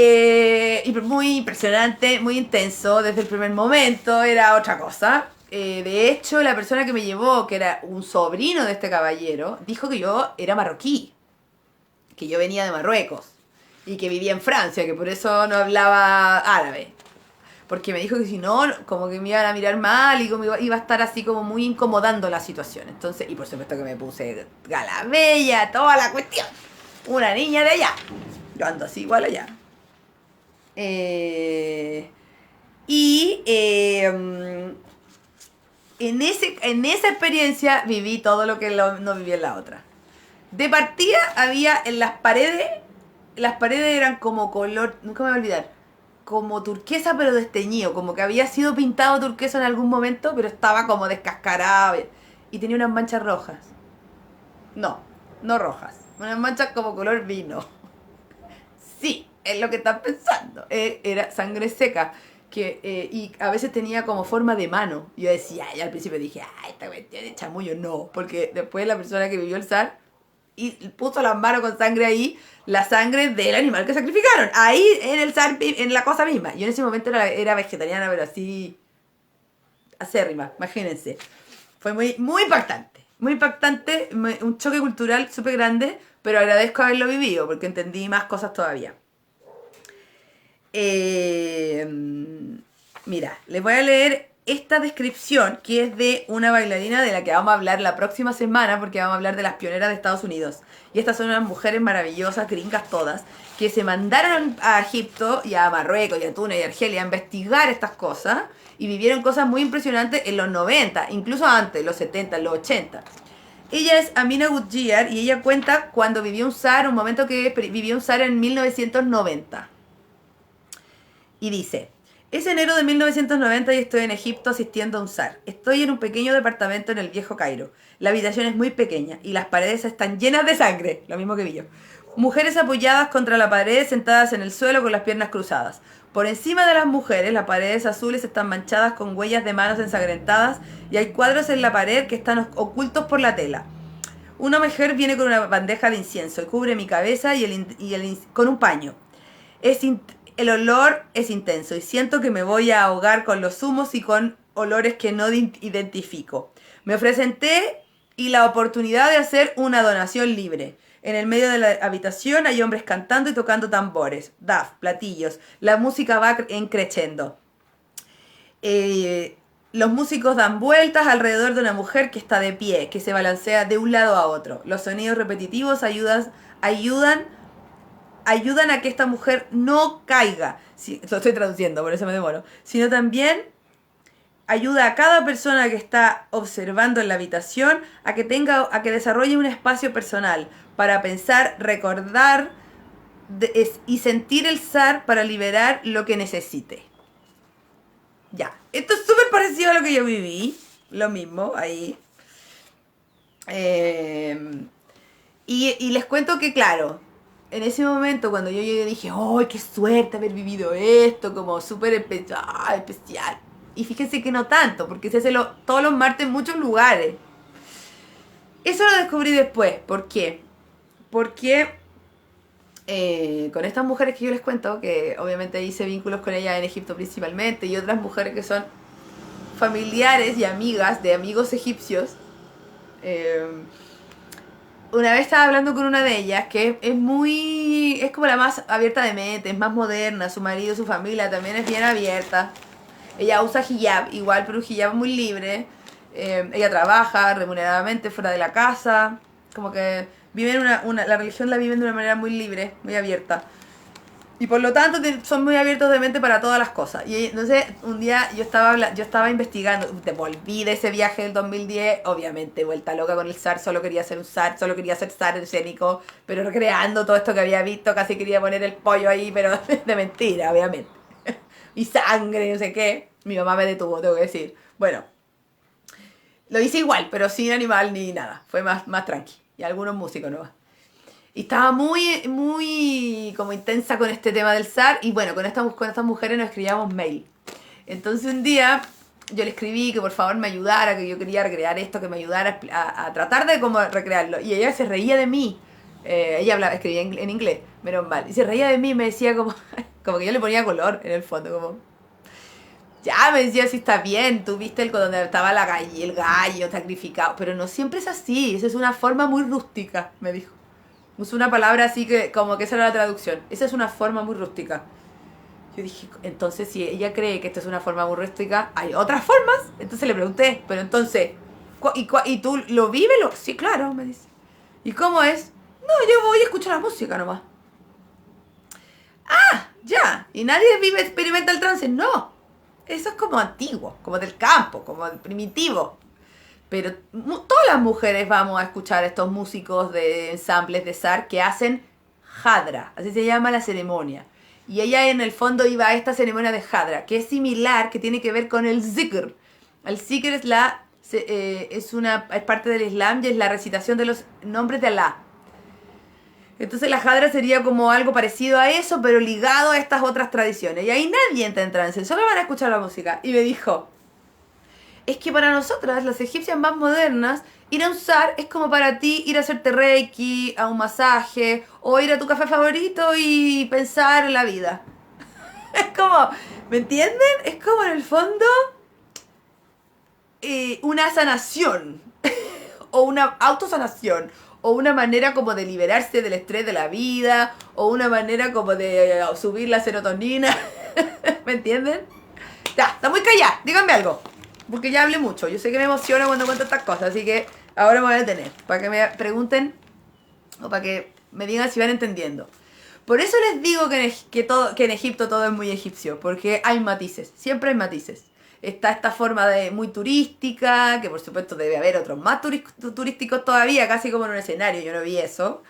Muy impresionante, muy intenso desde el primer momento, era otra cosa. De hecho, la persona que me llevó, que era un sobrino de este caballero, dijo que yo era marroquí, que yo venía de Marruecos y que vivía en Francia, que por eso no hablaba árabe. Porque me dijo que si no, como que me iban a mirar mal y como iba a estar así como muy incomodando la situación. Entonces, y por supuesto que me puse gala bella, toda la cuestión. Una niña de allá. Yo ando así igual allá. Y en esa experiencia viví todo lo que no viví en la otra. De partida había en las paredes eran como color, nunca me voy a olvidar, como turquesa pero desteñido, como que había sido pintado turquesa en algún momento, pero estaba como descascarado y tenía unas manchas rojas. No, no rojas, unas manchas como color vino. Sí, es lo que están pensando. Era sangre seca. Y a veces tenía como forma de mano. Yo decía, y al principio dije, esta cuestión de chamullo. No, porque después la persona que vivió el SAR y puso las manos con sangre ahí, la sangre del animal que sacrificaron. Ahí en el SAR, en la cosa misma. Yo en ese momento era vegetariana, pero así acérrima, imagínense. Fue muy, muy impactante, un choque cultural súper grande, pero agradezco haberlo vivido porque entendí más cosas todavía. Eh, Mira, les voy a leer esta descripción que es de una bailarina de la que vamos a hablar la próxima semana porque vamos a hablar de las pioneras de Estados Unidos. Y estas son unas mujeres maravillosas, gringas todas, que se mandaron a Egipto y a Marruecos y a Túnez y a Argelia a investigar estas cosas y vivieron cosas muy impresionantes en los 90, incluso antes, los 70, los 80. Ella es Amina Gudjiyar y ella cuenta cuando vivió un zar, un momento que vivió un zar en 1990. Y dice, es enero de 1990 y estoy en Egipto asistiendo a un zar. Estoy en un pequeño departamento en el viejo Cairo. La habitación es muy pequeña y las paredes están llenas de sangre, lo mismo que vi yo. Mujeres apoyadas contra la pared, sentadas en el suelo con las piernas cruzadas. Por encima de las mujeres, las paredes azules están manchadas con huellas de manos ensangrentadas y hay cuadros en la pared que están ocultos por la tela. Una mujer viene con una bandeja de incienso y cubre mi cabeza con un paño. El olor es intenso y siento que me voy a ahogar con los humos y con olores que no identifico. Me ofrecen té y la oportunidad de hacer una donación libre. En el medio de la habitación hay hombres cantando y tocando tambores, daf, platillos. La música va crescendo. Los músicos dan vueltas alrededor de una mujer que está de pie, que se balancea de un lado a otro. Los sonidos repetitivos ayudan a que esta mujer no caiga. Sí, lo estoy traduciendo, por eso me demoro. Sino también ayuda a cada persona que está observando en la habitación a que desarrolle un espacio personal para pensar, recordar y sentir el zar para liberar lo que necesite. Ya, esto es súper parecido a lo que yo viví, lo mismo, ahí. Y les cuento que, claro, en ese momento cuando yo llegué dije, ¡ay, qué suerte haber vivido esto! Como súper especial. Y fíjense que no tanto, porque se hace todos los martes en muchos lugares. Eso lo descubrí después. ¿Por qué? Porque con estas mujeres que yo les cuento, que obviamente hice vínculos con ellas en Egipto principalmente, y otras mujeres que son familiares y amigas de amigos egipcios, una vez estaba hablando con una de ellas que es como la más abierta de mente, es más moderna, su marido, su familia también es bien abierta. Ella usa hijab igual, pero un hijab muy libre. Ella trabaja remuneradamente fuera de la casa, como que viven la religión la viven de una manera muy libre, muy abierta. Y por lo tanto son muy abiertos de mente para todas las cosas. Y entonces un día yo estaba investigando, volví de ese viaje del 2010, obviamente vuelta loca con el zar, solo quería hacer un zar, solo quería hacer zar escénico, pero recreando todo esto que había visto, casi quería poner el pollo ahí, pero de mentira, obviamente. Y sangre, no sé qué. Mi mamá me detuvo, tengo que decir. Bueno, lo hice igual, pero sin animal ni nada. Fue más tranqui. Y algunos músicos nomás. Y estaba muy como intensa con este tema del zar. Y bueno, con estas mujeres nos escribíamos mail. Entonces un día yo le escribí que por favor me ayudara, que yo quería recrear esto, que me ayudara a tratar de como recrearlo. Y ella se reía de mí. Ella escribía en inglés, menos mal. Y se reía de mí y me decía como, como que yo le ponía color en el fondo, como... Ya, me decía, si está bien, tú viste donde estaba el gallo sacrificado, pero no siempre es así, esa es una forma muy rústica, me dijo. Usó una palabra así que, como que esa era la traducción, esa es una forma muy rústica. Yo dije, entonces si ella cree que esto es una forma muy rústica, ¿hay otras formas? Entonces le pregunté, pero entonces, ¿y tú lo vives? Sí, claro, me dice. ¿Y cómo es? No, yo voy a escuchar la música nomás. Ya, y nadie vive, experimenta el trance, no. Eso es como antiguo, como del campo, como primitivo. Pero todas las mujeres vamos a escuchar a estos músicos de ensambles de zar que hacen Hadra, así se llama la ceremonia. Y ella en el fondo iba a esta ceremonia de Hadra, que es similar, que tiene que ver con el zikr. El zikr es es parte del Islam y es la recitación de los nombres de Alá. Entonces la Hadra sería como algo parecido a eso, pero ligado a estas otras tradiciones. Y ahí nadie entra en trance, solo van a escuchar la música. Y me dijo, es que para nosotras, las egipcias más modernas, ir a un zar es como para ti ir a hacerte reiki, a un masaje, o ir a tu café favorito y pensar en la vida. Es como, ¿me entienden? Es como en el fondo una sanación, o una autosanación, o una manera como de liberarse del estrés de la vida, o una manera como de subir la serotonina. ¿Me entienden? Ya, está muy callada, díganme algo. Porque ya hablé mucho. Yo sé que me emociona cuando cuento estas cosas, así que ahora me voy a detener. Para que me pregunten o para que me digan si van entendiendo. Por eso les digo que en Egipto todo es muy egipcio, porque hay matices, siempre hay matices. Está esta forma de muy turística, que por supuesto debe haber otros más turísticos todavía, casi como en un escenario, yo no vi eso.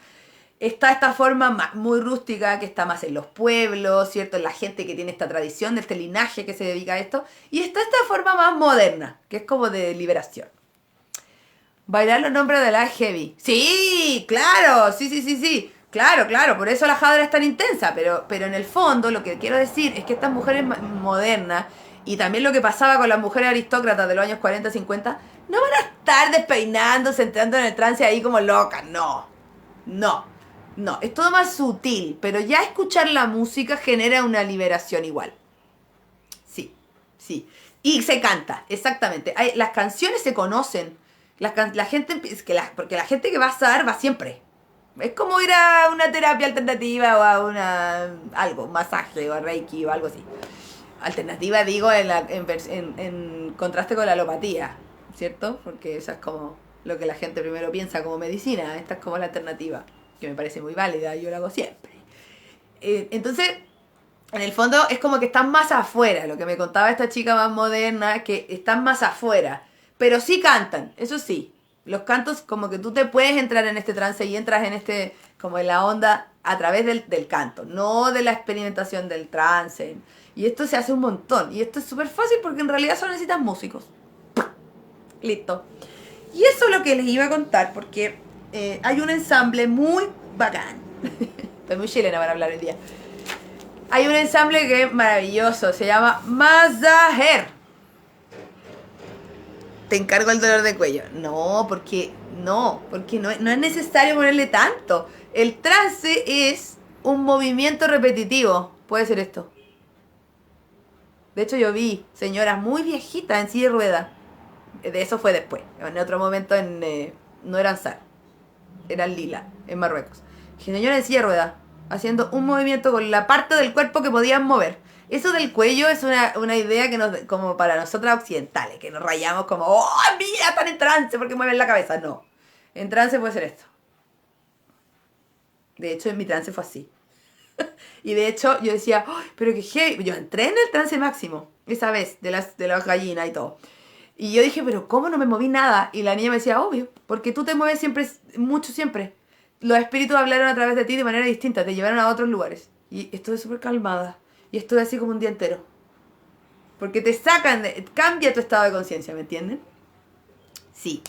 Está esta forma muy rústica que está más en los pueblos, ¿cierto? En la gente que tiene esta tradición, de este linaje que se dedica a esto. Y está esta forma más moderna, que es como de liberación. Bailar los nombres de la heavy. Sí, claro, sí. Claro, por eso la Hadra es tan intensa, pero en el fondo lo que quiero decir es que estas mujeres modernas, y también lo que pasaba con las mujeres aristócratas de los años 40, 50, no van a estar despeinándose, entrando en el trance ahí como locas, no, es todo más sutil, pero ya escuchar la música genera una liberación igual. Sí. Y se canta, exactamente. Las canciones se conocen. La gente, porque la gente que va a zar va siempre. Es como ir a una terapia alternativa o a un masaje o a Reiki o algo así. Alternativa digo en contraste con la alopatía, ¿cierto? Porque esa es como lo que la gente primero piensa como medicina. Esta es como la alternativa, que me parece muy válida, yo lo hago siempre. Entonces, en el fondo es como que están más afuera, lo que me contaba esta chica más moderna, que están más afuera, pero sí cantan, eso sí. Los cantos como que tú te puedes entrar en este trance y entras como en la onda a través del canto, no de la experimentación del trance. Y esto se hace un montón, y esto es súper fácil porque en realidad solo necesitas músicos. Listo. Y eso es lo que les iba a contar, porque hay un ensamble muy bacán. Estoy muy chilena para hablar hoy día. Hay un ensamble que es maravilloso, se llama Mazaher. Te encargo el dolor de cuello. No, porque no es necesario ponerle tanto. El trance es un movimiento repetitivo. Puede ser esto. De hecho, yo vi señoras muy viejitas en silla de ruedas. De eso fue después. En otro momento no eran zar, eran lila, en Marruecos. Señoras en silla de ruedas, haciendo un movimiento con la parte del cuerpo que podían mover. Eso del cuello es una idea que como para nosotras occidentales, que nos rayamos como, ¡oh, mira, están en trance porque mueven la cabeza! No. En trance puede ser esto. De hecho, en mi trance fue así. Y de hecho, yo decía, ¡oh, pero qué heavy! Yo entré en el trance máximo, esa vez, de las gallinas y todo. Y yo dije, pero ¿cómo no me moví nada? Y la niña me decía, obvio, porque tú te mueves siempre, mucho siempre. Los espíritus hablaron a través de ti de manera distinta, te llevaron a otros lugares. Y estuve súper calmada. Y estuve así como un día entero. Porque te cambia tu estado de conciencia, ¿me entienden? Sí.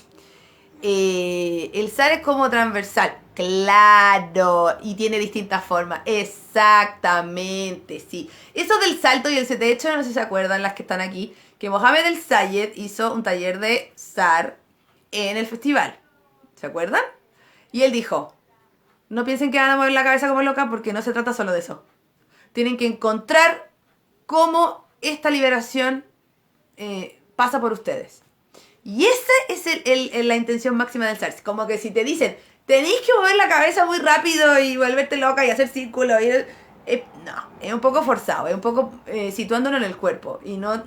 El zar es como transversal. Claro. Y tiene distintas formas. Exactamente, sí. Eso del salto y el de hecho, no sé si se acuerdan las que están aquí, que Mohamed El Sayed hizo un taller de zar en el festival. ¿Se acuerdan? Y él dijo, No piensen que van a mover la cabeza como loca porque no se trata solo de eso. Tienen que encontrar cómo esta liberación pasa por ustedes. Y esa es la intención máxima del SARS. Como que si te dicen, tenéis que mover la cabeza muy rápido y volverte loca y hacer círculos. No, es un poco forzado, es un poco situándolo en el cuerpo. Y no,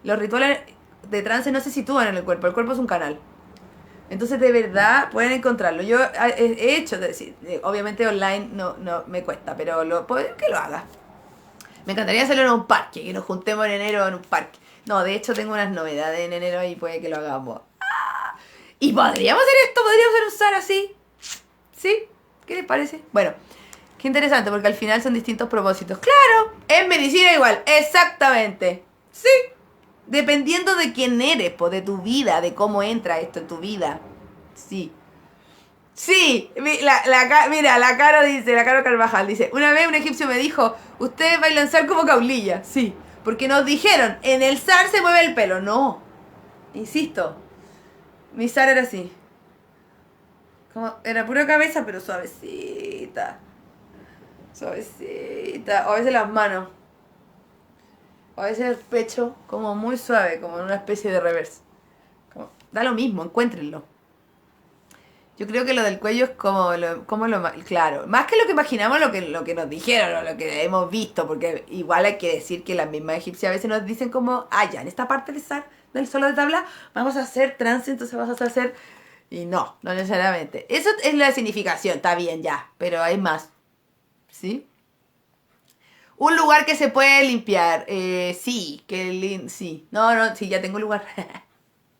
los rituales de trance no se sitúan en el cuerpo es un canal. Entonces de verdad pueden encontrarlo. Yo he hecho, obviamente online no me cuesta, pero que lo haga. Me encantaría hacerlo en un parque, que nos juntemos en enero en un parque. No, de hecho tengo unas novedades en enero y puede que lo hagamos. ¡Ah! Y podríamos hacer esto, podríamos hacer un SAR así. ¿Sí? ¿Qué les parece? Bueno, qué interesante, porque al final son distintos propósitos. ¡Claro! En medicina igual, exactamente. Sí. Dependiendo de quién eres, de tu vida, de cómo entra esto en tu vida. Sí. Sí, mira, la Caro dice, la Caro Carvajal dice, una vez un egipcio me dijo, ustedes bailan SAR como caulilla. Sí, porque nos dijeron, en el SAR se mueve el pelo. No, insisto, mi SAR era así. Como, era pura cabeza, pero suavecita. Suavecita. O a veces las manos. O a veces el pecho, como muy suave, como en una especie de reverse. Como, da lo mismo, encuéntrenlo. Yo creo que lo del cuello es como claro, más que lo que imaginamos, lo que nos dijeron o lo que hemos visto, porque igual hay que decir que las mismas egipcias a veces nos dicen como, ya, en esta parte del SAR, del solo de tabla, vamos a hacer trance, entonces vamos a hacer... Y no necesariamente. Eso es la significación, está bien ya, pero hay más. ¿Sí? Un lugar que se puede limpiar. Sí, sí. No, sí, ya tengo lugar.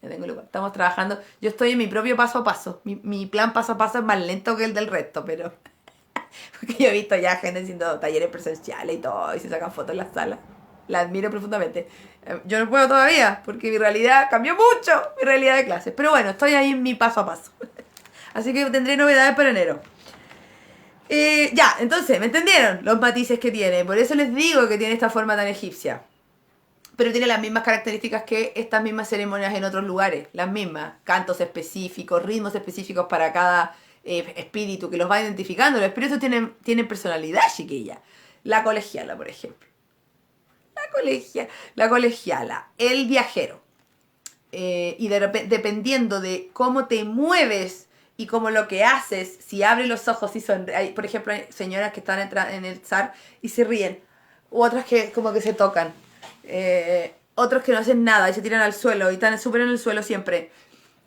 Ya tengo lugar. Estamos trabajando. Yo estoy en mi propio paso a paso. Mi plan paso a paso es más lento que el del resto, pero... Porque yo he visto ya gente haciendo talleres presenciales y todo, y se sacan fotos en las salas. La admiro profundamente. Yo no puedo todavía, porque mi realidad cambió mucho, mi realidad de clases. Pero bueno, estoy ahí en mi paso a paso. Así que tendré novedades para enero. Ya, entonces, ¿me entendieron? Los matices que tiene. Por eso les digo que tiene esta forma tan egipcia. Pero tiene las mismas características que estas mismas ceremonias en otros lugares. Las mismas. Cantos específicos, ritmos específicos para cada espíritu que los va identificando. Los espíritus tienen personalidad, chiquilla. La colegiala, por ejemplo. La colegiala. El viajero. Y dependiendo de cómo te mueves y como lo que haces, si abres los ojos y sonríes. Por ejemplo, hay señoras que están en el SAR y se ríen. U otras que como que se tocan. Otros que no hacen nada y se tiran al suelo y están súper en el suelo siempre.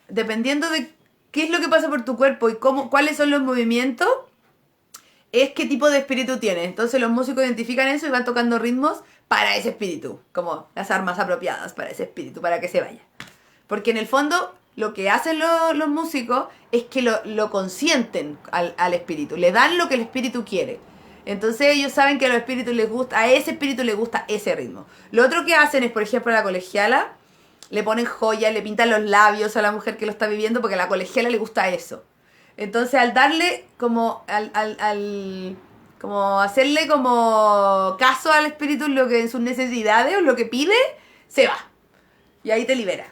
Dependiendo de qué es lo que pasa por tu cuerpo y cuáles son los movimientos, es qué tipo de espíritu tienes. Entonces los músicos identifican eso y van tocando ritmos para ese espíritu. Como las armas apropiadas para ese espíritu, para que se vaya. Porque en el fondo lo que hacen los músicos es que lo consienten al espíritu. Le dan lo que el espíritu quiere. Entonces ellos saben que a los espíritus les gusta, a ese espíritu le gusta ese ritmo. Lo otro que hacen es, por ejemplo, a la colegiala, le ponen joyas, le pintan los labios a la mujer que lo está viviendo porque a la colegiala le gusta eso. Entonces al darle como, como hacerle como caso al espíritu lo que en sus necesidades o lo que pide, se va. Y ahí te libera.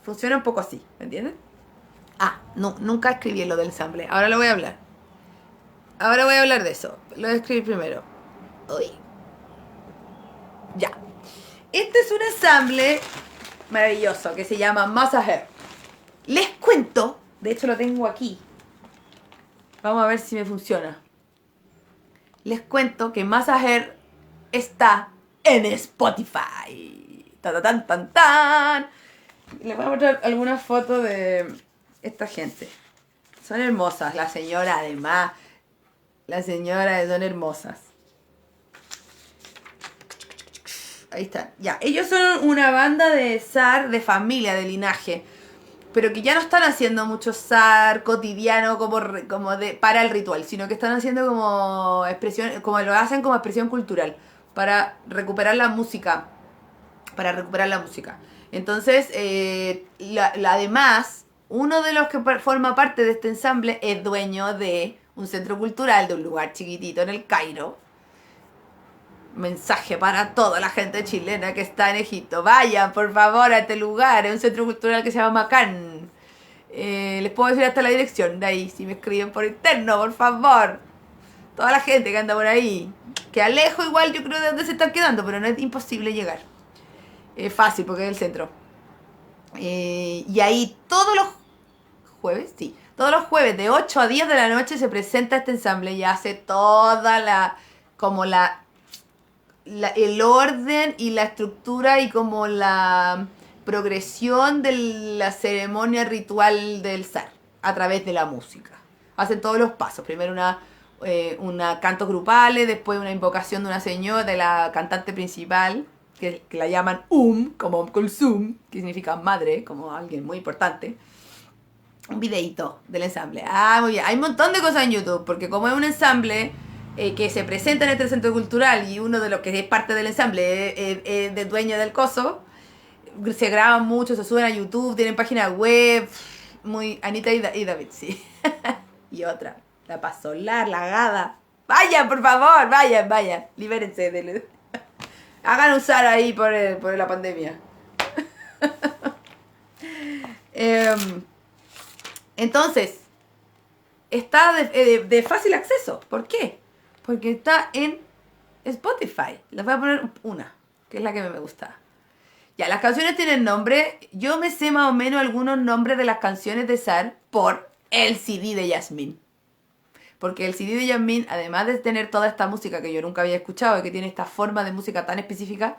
Funciona un poco así, ¿me entiendes? No, nunca escribí lo del ensamble. Ahora lo voy a hablar. Ahora voy a hablar de eso. Lo voy a escribir primero. Uy. Ya. Este es un ensamble maravilloso que se llama Mazaher. Les cuento, de hecho lo tengo aquí. Vamos a ver si me funciona. Les cuento que Mazaher está en Spotify. Tan. Les voy a mostrar algunas fotos de esta gente. Son hermosas. La señora, además. Las señoras son hermosas. Ahí están. Ya, ellos son una banda de SAR, de familia, de linaje. Pero que ya no están haciendo mucho SAR cotidiano para el ritual, sino que están haciendo como expresión, como lo hacen como expresión cultural, para recuperar la música. Entonces, además, uno de los que forma parte de este ensamble es dueño de un centro cultural de un lugar chiquitito en el Cairo. Mensaje para toda la gente chilena que está en Egipto. Vayan, por favor, a este lugar. Es un centro cultural que se llama Macán. Les puedo decir hasta la dirección de ahí, si me escriben por interno, por favor. toda la gente que anda por ahí, que alejo igual yo creo de dónde se están quedando, pero no es imposible llegar. Es fácil porque es el centro. Y ahí todos los jueves, sí, todos los jueves de 8 a 10 de la noche se presenta este ensamble y hace toda como el orden y la estructura y como la progresión de la ceremonia ritual del zar a través de la música. Hacen todos los pasos. Primero una cantos grupales, después una invocación de una señora, de la cantante principal, que la llaman como Kulsum, que significa madre, como alguien muy importante. Un videíto del ensamble. Ah, muy bien. Hay un montón de cosas en YouTube, porque como es un ensamble que se presenta en este centro cultural y uno de los que es parte del ensamble es de dueño del coso, se graban mucho, se suben a YouTube, tienen página web. Muy Anita y David, sí. Y otra, la Paz Solar, la Gada. Vayan, por favor, vayan. Libérense de... Hagan usar ahí por la pandemia. Entonces, está de fácil acceso. ¿Por qué? Porque está en Spotify. Les voy a poner una, que es la que me gusta. Ya, las canciones tienen nombre. Yo me sé más o menos algunos nombres de las canciones de Zar por el CD de Yasmín. Porque el CD de Yasmín, además de tener toda esta música que yo nunca había escuchado y que tiene esta forma de música tan específica,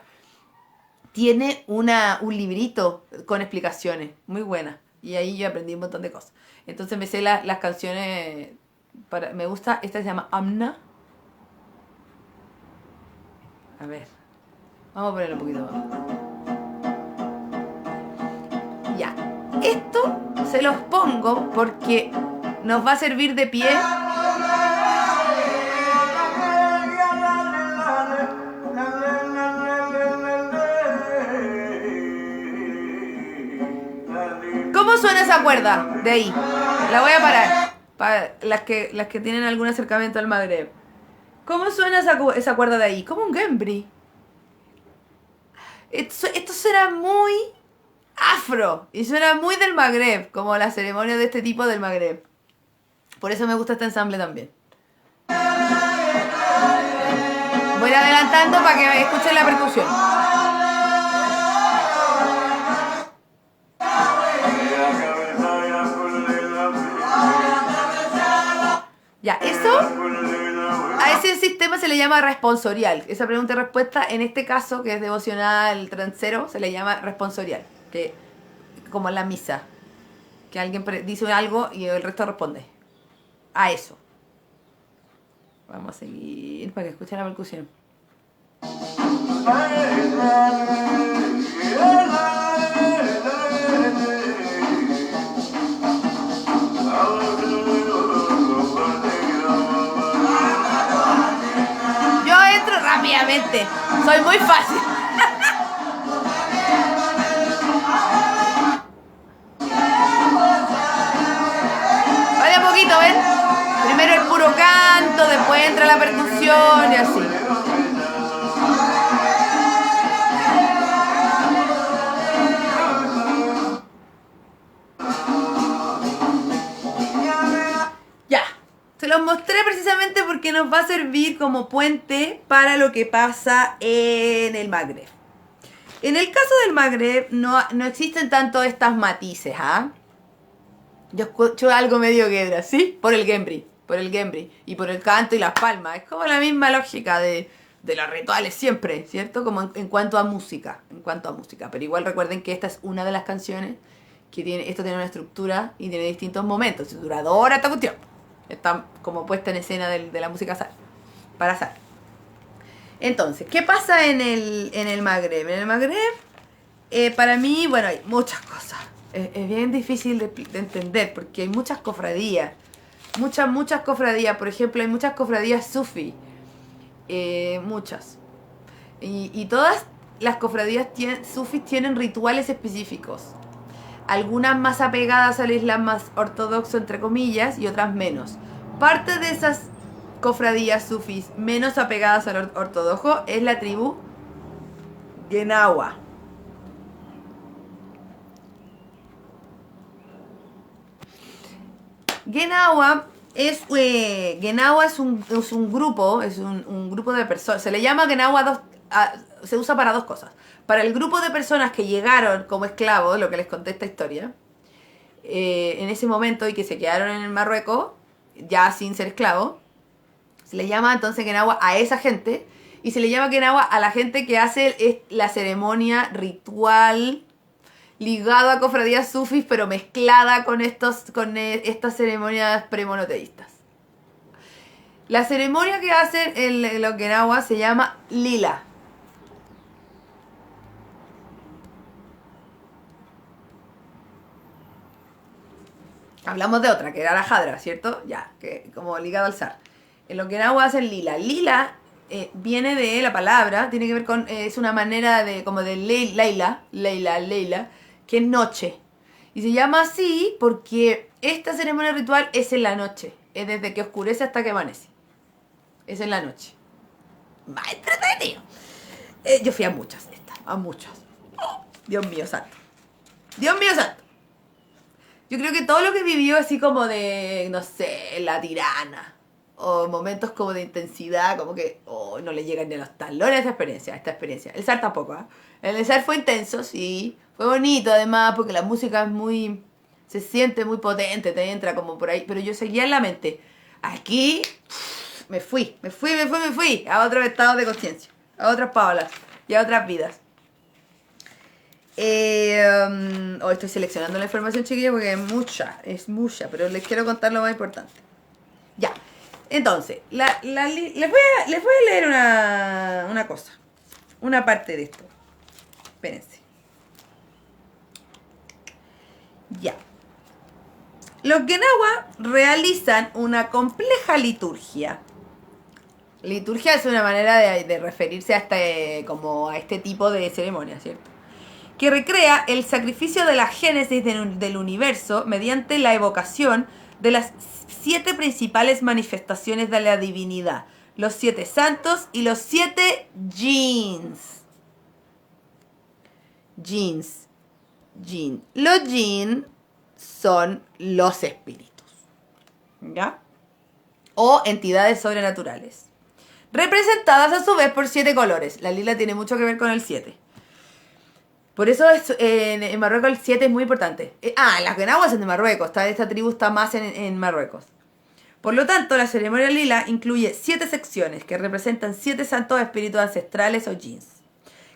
tiene un librito con explicaciones muy buenas. Y ahí yo aprendí un montón de cosas. Entonces me sé las canciones. Me gusta, esta se llama Amna. A ver, vamos a ponerlo un poquito más. Ya, esto se los pongo porque nos va a servir de pie. ¿Cómo suena esa cuerda de ahí? La voy a parar. Para las que tienen algún acercamiento al Magreb. ¿Cómo suena esa cuerda de ahí? Como un gembri. Esto suena muy afro. Y suena muy del Magreb. Como la ceremonia de este tipo del Magreb. Por eso me gusta este ensamble también. Voy adelantando para que escuchen la percusión. Ya, eso a ese sistema se le llama responsorial. Esa pregunta y respuesta, en este caso, que es devocional transero, se le llama responsorial. Que como en la misa. Que alguien dice algo y el resto responde. A eso. Vamos a seguir para que escuchen la percusión. Yo entro rápidamente. Soy muy fácil. Vaya poquito, ¿ven? Primero el puro canto, después entra la percusión y así. Ya, se los mostré precisamente porque nos va a servir como puente para lo que pasa en el Magreb. En el caso del Magreb no existen tanto estas matices, ¿ah? Yo escucho algo medio guedra, ¿sí? Por el gembri y por el canto y las palmas. Es como la misma lógica de los rituales siempre, ¿cierto? Como en cuanto a música, Pero igual recuerden que esta es una de las canciones que esto tiene una estructura y tiene distintos momentos. Es duradora esta cuestión. Está como puesta en escena de la música para Zar. Entonces, ¿qué pasa en el Magreb? En el Magreb, para mí, bueno, hay muchas cosas. Es bien difícil de entender porque hay muchas cofradías. Muchas cofradías. Por ejemplo, hay muchas cofradías sufí. Muchas. Y todas las cofradías sufís tienen rituales específicos. Algunas más apegadas al Islam más ortodoxo, entre comillas, y otras menos. Parte de esas cofradías sufís menos apegadas al ortodoxo es la tribu Genawa. Genawa Guenawa es un grupo, un grupo de personas. Se le llama Guenawa se usa para dos cosas. Para el grupo de personas que llegaron como esclavos, lo que les conté esta historia, en ese momento y que se quedaron en Marruecos, ya sin ser esclavos, se le llama entonces Guenawa a esa gente y se le llama Guenawa a la gente que hace la ceremonia ritual ligado a cofradías sufis, pero mezclada con estas ceremonias premonoteístas. La ceremonia que hacen en los Guenawa se llama Lila. Hablamos de otra, que era la Jadra, ¿cierto? Ya, que como ligado al zar. En los Guenawa hacen Lila. Lila viene de la palabra, tiene que ver con, es una manera de, como de Leila, que es noche. Y se llama así porque esta ceremonia ritual es en la noche. Es desde que oscurece hasta que amanece. Es en la noche. Más entretenido. Yo fui a muchas de estas, a muchas. Oh, Dios mío santo. Dios mío santo. Yo creo que todo lo que vivió así como de, no sé, la tirana. O momentos como de intensidad, como que no le llegan ni a los talones a esta experiencia. El zar tampoco, ¿eh? El zar fue intenso, sí. Fue bonito además, porque la música es muy... se siente muy potente, te entra como por ahí. Pero yo seguía en la mente. Aquí me fui a otros estados de conciencia, a otras Paolas y a otras vidas. Hoy estoy seleccionando la información, chiquillos, porque es mucha, pero les quiero contar lo más importante. Ya. Entonces, les voy a leer una cosa. Una parte de esto. Espérense. Ya. Los Guenawa realizan una compleja liturgia. Liturgia es una manera de referirse a este tipo de ceremonia, ¿cierto? Que recrea el sacrificio de la génesis del universo mediante la evocación de las 7 principales manifestaciones de la divinidad, los 7 santos y los 7 jinns. Los jinns son los espíritus, ¿ya? O entidades sobrenaturales, representadas a su vez por 7 colores. La lila tiene mucho que ver con el 7. Por eso en Marruecos el 7 es muy importante. Las Guenawas son de Marruecos. Esta tribu está más en Marruecos. Por lo tanto, la ceremonia lila incluye 7 secciones que representan 7 santos espíritus ancestrales o jinns.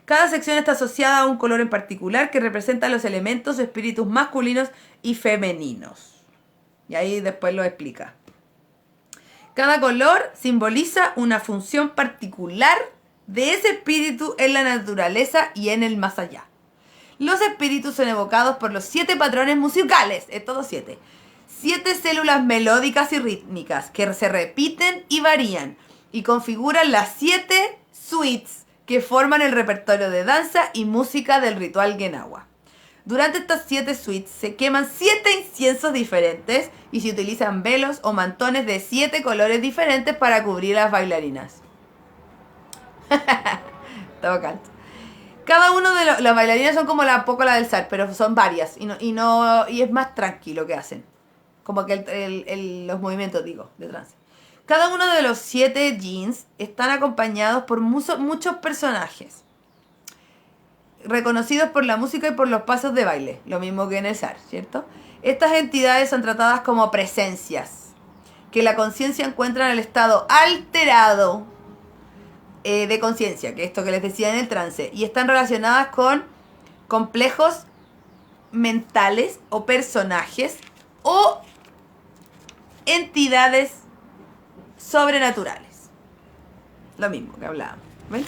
Cada sección está asociada a un color en particular que representa los elementos o espíritus masculinos y femeninos. Y ahí después lo explica. Cada color simboliza una función particular de ese espíritu en la naturaleza y en el más allá. Los espíritus son evocados por los 7 patrones musicales, todos 7. 7 células melódicas y rítmicas que se repiten y varían y configuran las 7 suites que forman el repertorio de danza y música del ritual Guenawa. Durante estas 7 suites se queman 7 inciensos diferentes y se utilizan velos o mantones de 7 colores diferentes para cubrir a las bailarinas. Está bacán. Cada uno de las bailarinas son como la del zar, pero son varias y es más tranquilo que hacen. Como que los movimientos, de trance. Cada uno de los 7 jinns están acompañados por muchos personajes reconocidos por la música y por los pasos de baile, lo mismo que en el zar, ¿cierto? Estas entidades son tratadas como presencias, que la conciencia encuentra en el estado alterado de conciencia, que es esto que les decía en el trance, y están relacionadas con complejos mentales o personajes o entidades sobrenaturales. Lo mismo que hablábamos, ¿ven?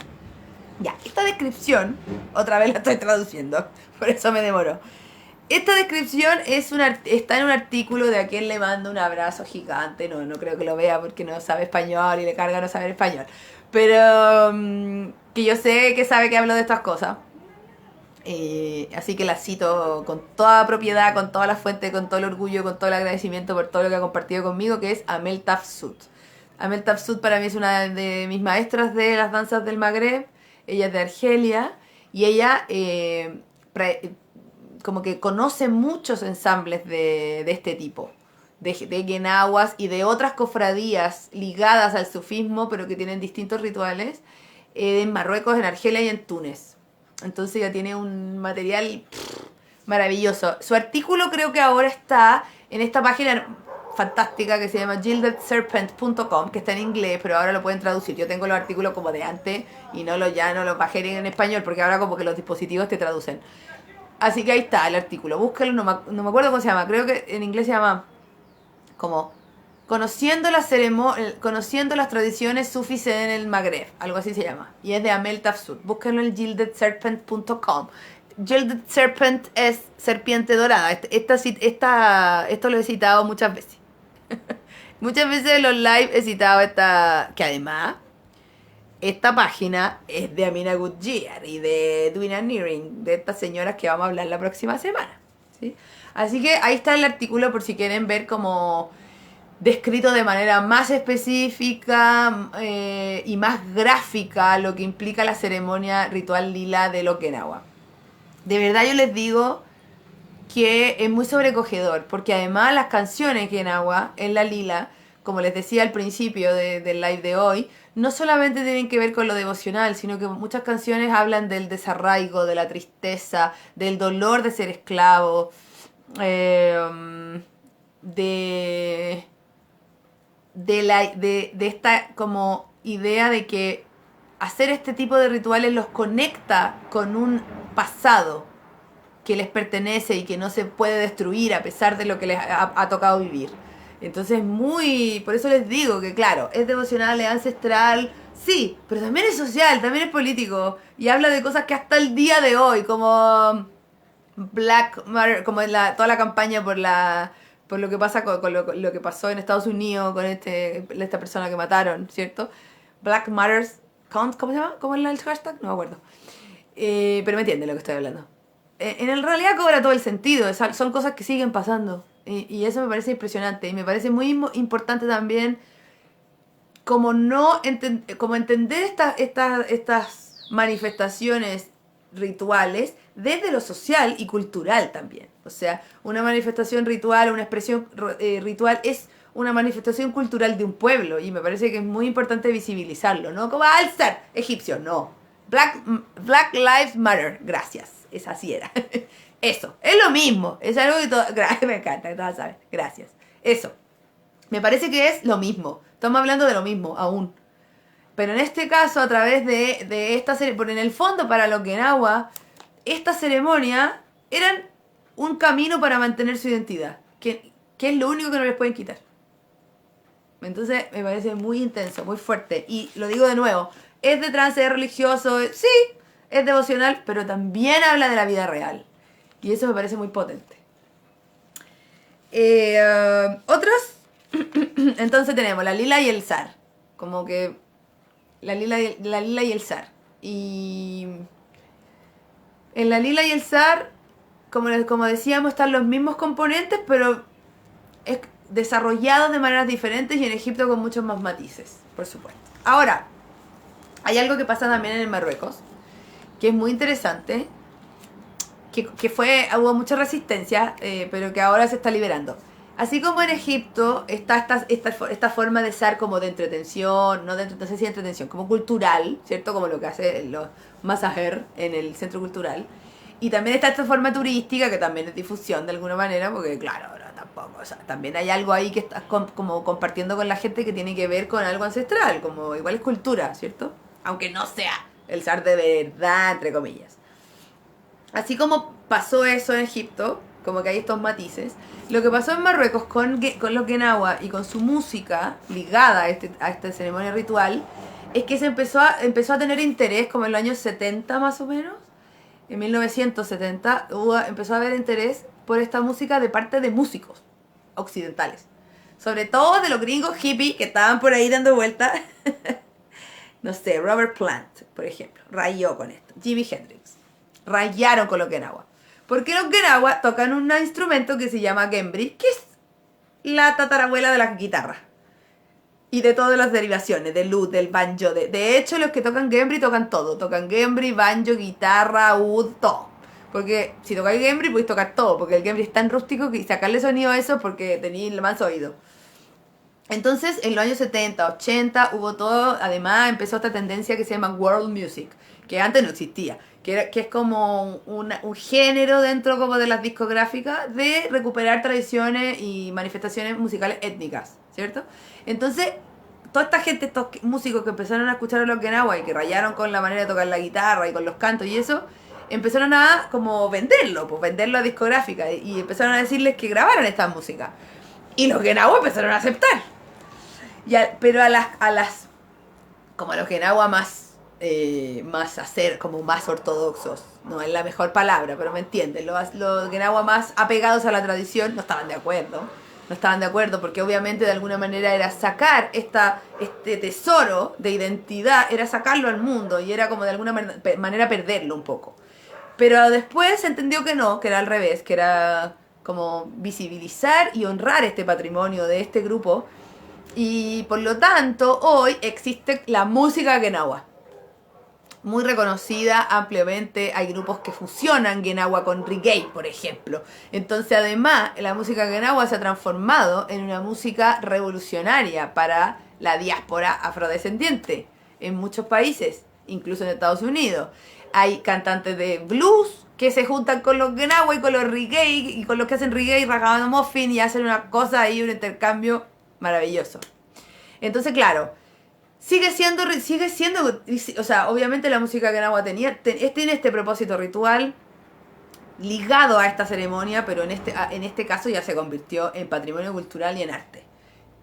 Ya, esta descripción, otra vez la estoy traduciendo, por eso me demoró. Esta descripción está en un artículo de a quien le mando un abrazo gigante. No creo que lo vea porque no sabe español y le carga no saber español. Pero que yo sé que sabe que hablo de estas cosas. Así que la cito con toda propiedad, con toda la fuente, con todo el orgullo, con todo el agradecimiento por todo lo que ha compartido conmigo, que es Amel Tafsut. Amel Tafsut para mí es una de mis maestras de las danzas del Magreb. Ella es de Argelia y ella como que conoce muchos ensambles de este tipo, de Guenahuas y de otras cofradías ligadas al sufismo, pero que tienen distintos rituales, en Marruecos, en Argelia y en Túnez. Entonces ya tiene un material maravilloso. Su artículo creo que ahora está en esta página fantástica que se llama gildedserpent.com, que está en inglés, pero ahora lo pueden traducir. Yo tengo los artículos como de antes y no los bajé en español, porque ahora como que los dispositivos te traducen. Así que ahí está el artículo. Búsquenlo, no me acuerdo cómo se llama. Creo que en inglés se llama como conociendo las tradiciones sufis en el Magreb, algo así se llama. Y es de Amel Tafsut. Búsquenlo en gildedserpent.com. Gilded Serpent es serpiente dorada. Esto lo he citado muchas veces. Muchas veces en los live he citado que además esta página es de Amina Goodyear y de Dwina Nearing, de estas señoras que vamos a hablar la próxima semana, ¿sí? Así que ahí está el artículo por si quieren ver como descrito de manera más específica y más gráfica lo que implica la ceremonia ritual lila de Okinawa. De verdad yo les digo que es muy sobrecogedor, porque además las canciones Okinawa en la lila, como les decía al principio del live de hoy, no solamente tienen que ver con lo devocional, sino que muchas canciones hablan del desarraigo, de la tristeza, del dolor de ser esclavo, de esta como idea de que hacer este tipo de rituales los conecta con un pasado que les pertenece y que no se puede destruir a pesar de lo que les ha tocado vivir. Entonces por eso les digo que claro, es devocional, es ancestral, sí, pero también es social, también es político y habla de cosas que hasta el día de hoy, como Black Matter, como toda la campaña por lo que pasa con lo que pasó en Estados Unidos con esta persona que mataron, ¿cierto? Black Matters Count, ¿cómo se llama? ¿Cómo es el hashtag? No me acuerdo. Pero me entienden lo que estoy hablando. En realidad cobra todo el sentido, son cosas que siguen pasando. Y eso me parece impresionante. Y me parece muy importante también como entender estas manifestaciones rituales desde lo social y cultural también. O sea, una manifestación ritual, una expresión ritual es una manifestación cultural de un pueblo y me parece que es muy importante visibilizarlo, ¿no? Como alzar egipcio, no. Black Lives Matter, gracias. Esa así era. Eso, es lo mismo. Es algo que me encanta, que todas saben. Gracias. Eso. Me parece que es lo mismo. Estamos hablando de lo mismo aún. Pero en este caso, a través de esta ceremonia, porque en el fondo para los Okinawa, esta ceremonia eran un camino para mantener su identidad, que es lo único que no les pueden quitar. Entonces me parece muy intenso, muy fuerte. Y lo digo de nuevo, es de trance, es religioso, sí, es devocional, pero también habla de la vida real. Y eso me parece muy potente. Otros, entonces tenemos la lila y el zar. Como que la lila y el zar. Y en la lila y el zar, como decíamos, están los mismos componentes, pero es desarrollado de maneras diferentes y en Egipto con muchos más matices, por supuesto. Ahora, hay algo que pasa también en Marruecos, que es muy interesante, que hubo mucha resistencia, pero que ahora se está liberando. Así como en Egipto está esta forma de zar como de entretención, no sé si de entretención, como cultural, ¿cierto? Como lo que hace los masajer en el centro cultural. Y también está esta forma turística que también es difusión de alguna manera, porque claro, no, tampoco, o sea, también hay algo ahí que estás como compartiendo con la gente que tiene que ver con algo ancestral, como igual es cultura, ¿cierto? Aunque no sea el zar de verdad, entre comillas. Así como pasó eso en Egipto, como que hay estos matices, lo que pasó en Marruecos con los Guenawa y con su música ligada a esta ceremonia ritual, es que se empezó a tener interés como en los años 70 más o menos. En 1970 empezó a haber interés por esta música de parte de músicos occidentales. Sobre todo de los gringos hippies que estaban por ahí dando vueltas. No sé, Robert Plant, por ejemplo, rayó con esto. Jimi Hendrix. Rayaron con los Guenawa. Porque los Guenawa tocan un instrumento que se llama Gembri, que es la tatarabuela de la guitarra. Y de todas las derivaciones, del oud, del banjo. De hecho, los que tocan Gembri tocan todo. Tocan Gembri, banjo, guitarra, oud, todo. Porque si tocáis Gembri, podéis tocar todo, porque el Gembri es tan rústico que sacarle sonido a eso porque tenéis el más oído. Entonces, en los años 70, 80, hubo todo, además empezó esta tendencia que se llama World Music, que antes no existía, que es como un género dentro como de las discográficas de recuperar tradiciones y manifestaciones musicales étnicas, ¿cierto? Entonces, toda esta gente, estos músicos que empezaron a escuchar a los Okinawa y que rayaron con la manera de tocar la guitarra y con los cantos y eso, empezaron a como venderlo, pues venderlo a discográficas y empezaron a decirles que grabaran esta música. Y los Okinawa empezaron a aceptar. Pero a las como a los Okinawa más hacer, como más ortodoxos, no es la mejor palabra, pero me entienden, los Okinawa más apegados a la tradición no estaban de acuerdo. No estaban de acuerdo porque obviamente de alguna manera era sacar este tesoro de identidad, era sacarlo al mundo y era como de alguna manera perderlo un poco. Pero después se entendió que no, que era al revés, que era como visibilizar y honrar este patrimonio de este grupo. Y por lo tanto, hoy existe la música Okinawa. Muy reconocida ampliamente. Hay grupos que fusionan Okinawa con reggae, por ejemplo. Entonces, además, la música Okinawa se ha transformado en una música revolucionaria para la diáspora afrodescendiente en muchos países, incluso en Estados Unidos. Hay cantantes de blues que se juntan con los Okinawa y con los reggae y con los que hacen reggae, ragamuffin y hacen una cosa ahí, un intercambio maravilloso. Entonces, claro, sigue siendo, o sea, obviamente la música que Okinawa tiene este propósito ritual ligado a esta ceremonia, pero en este caso ya se convirtió en patrimonio cultural y en arte,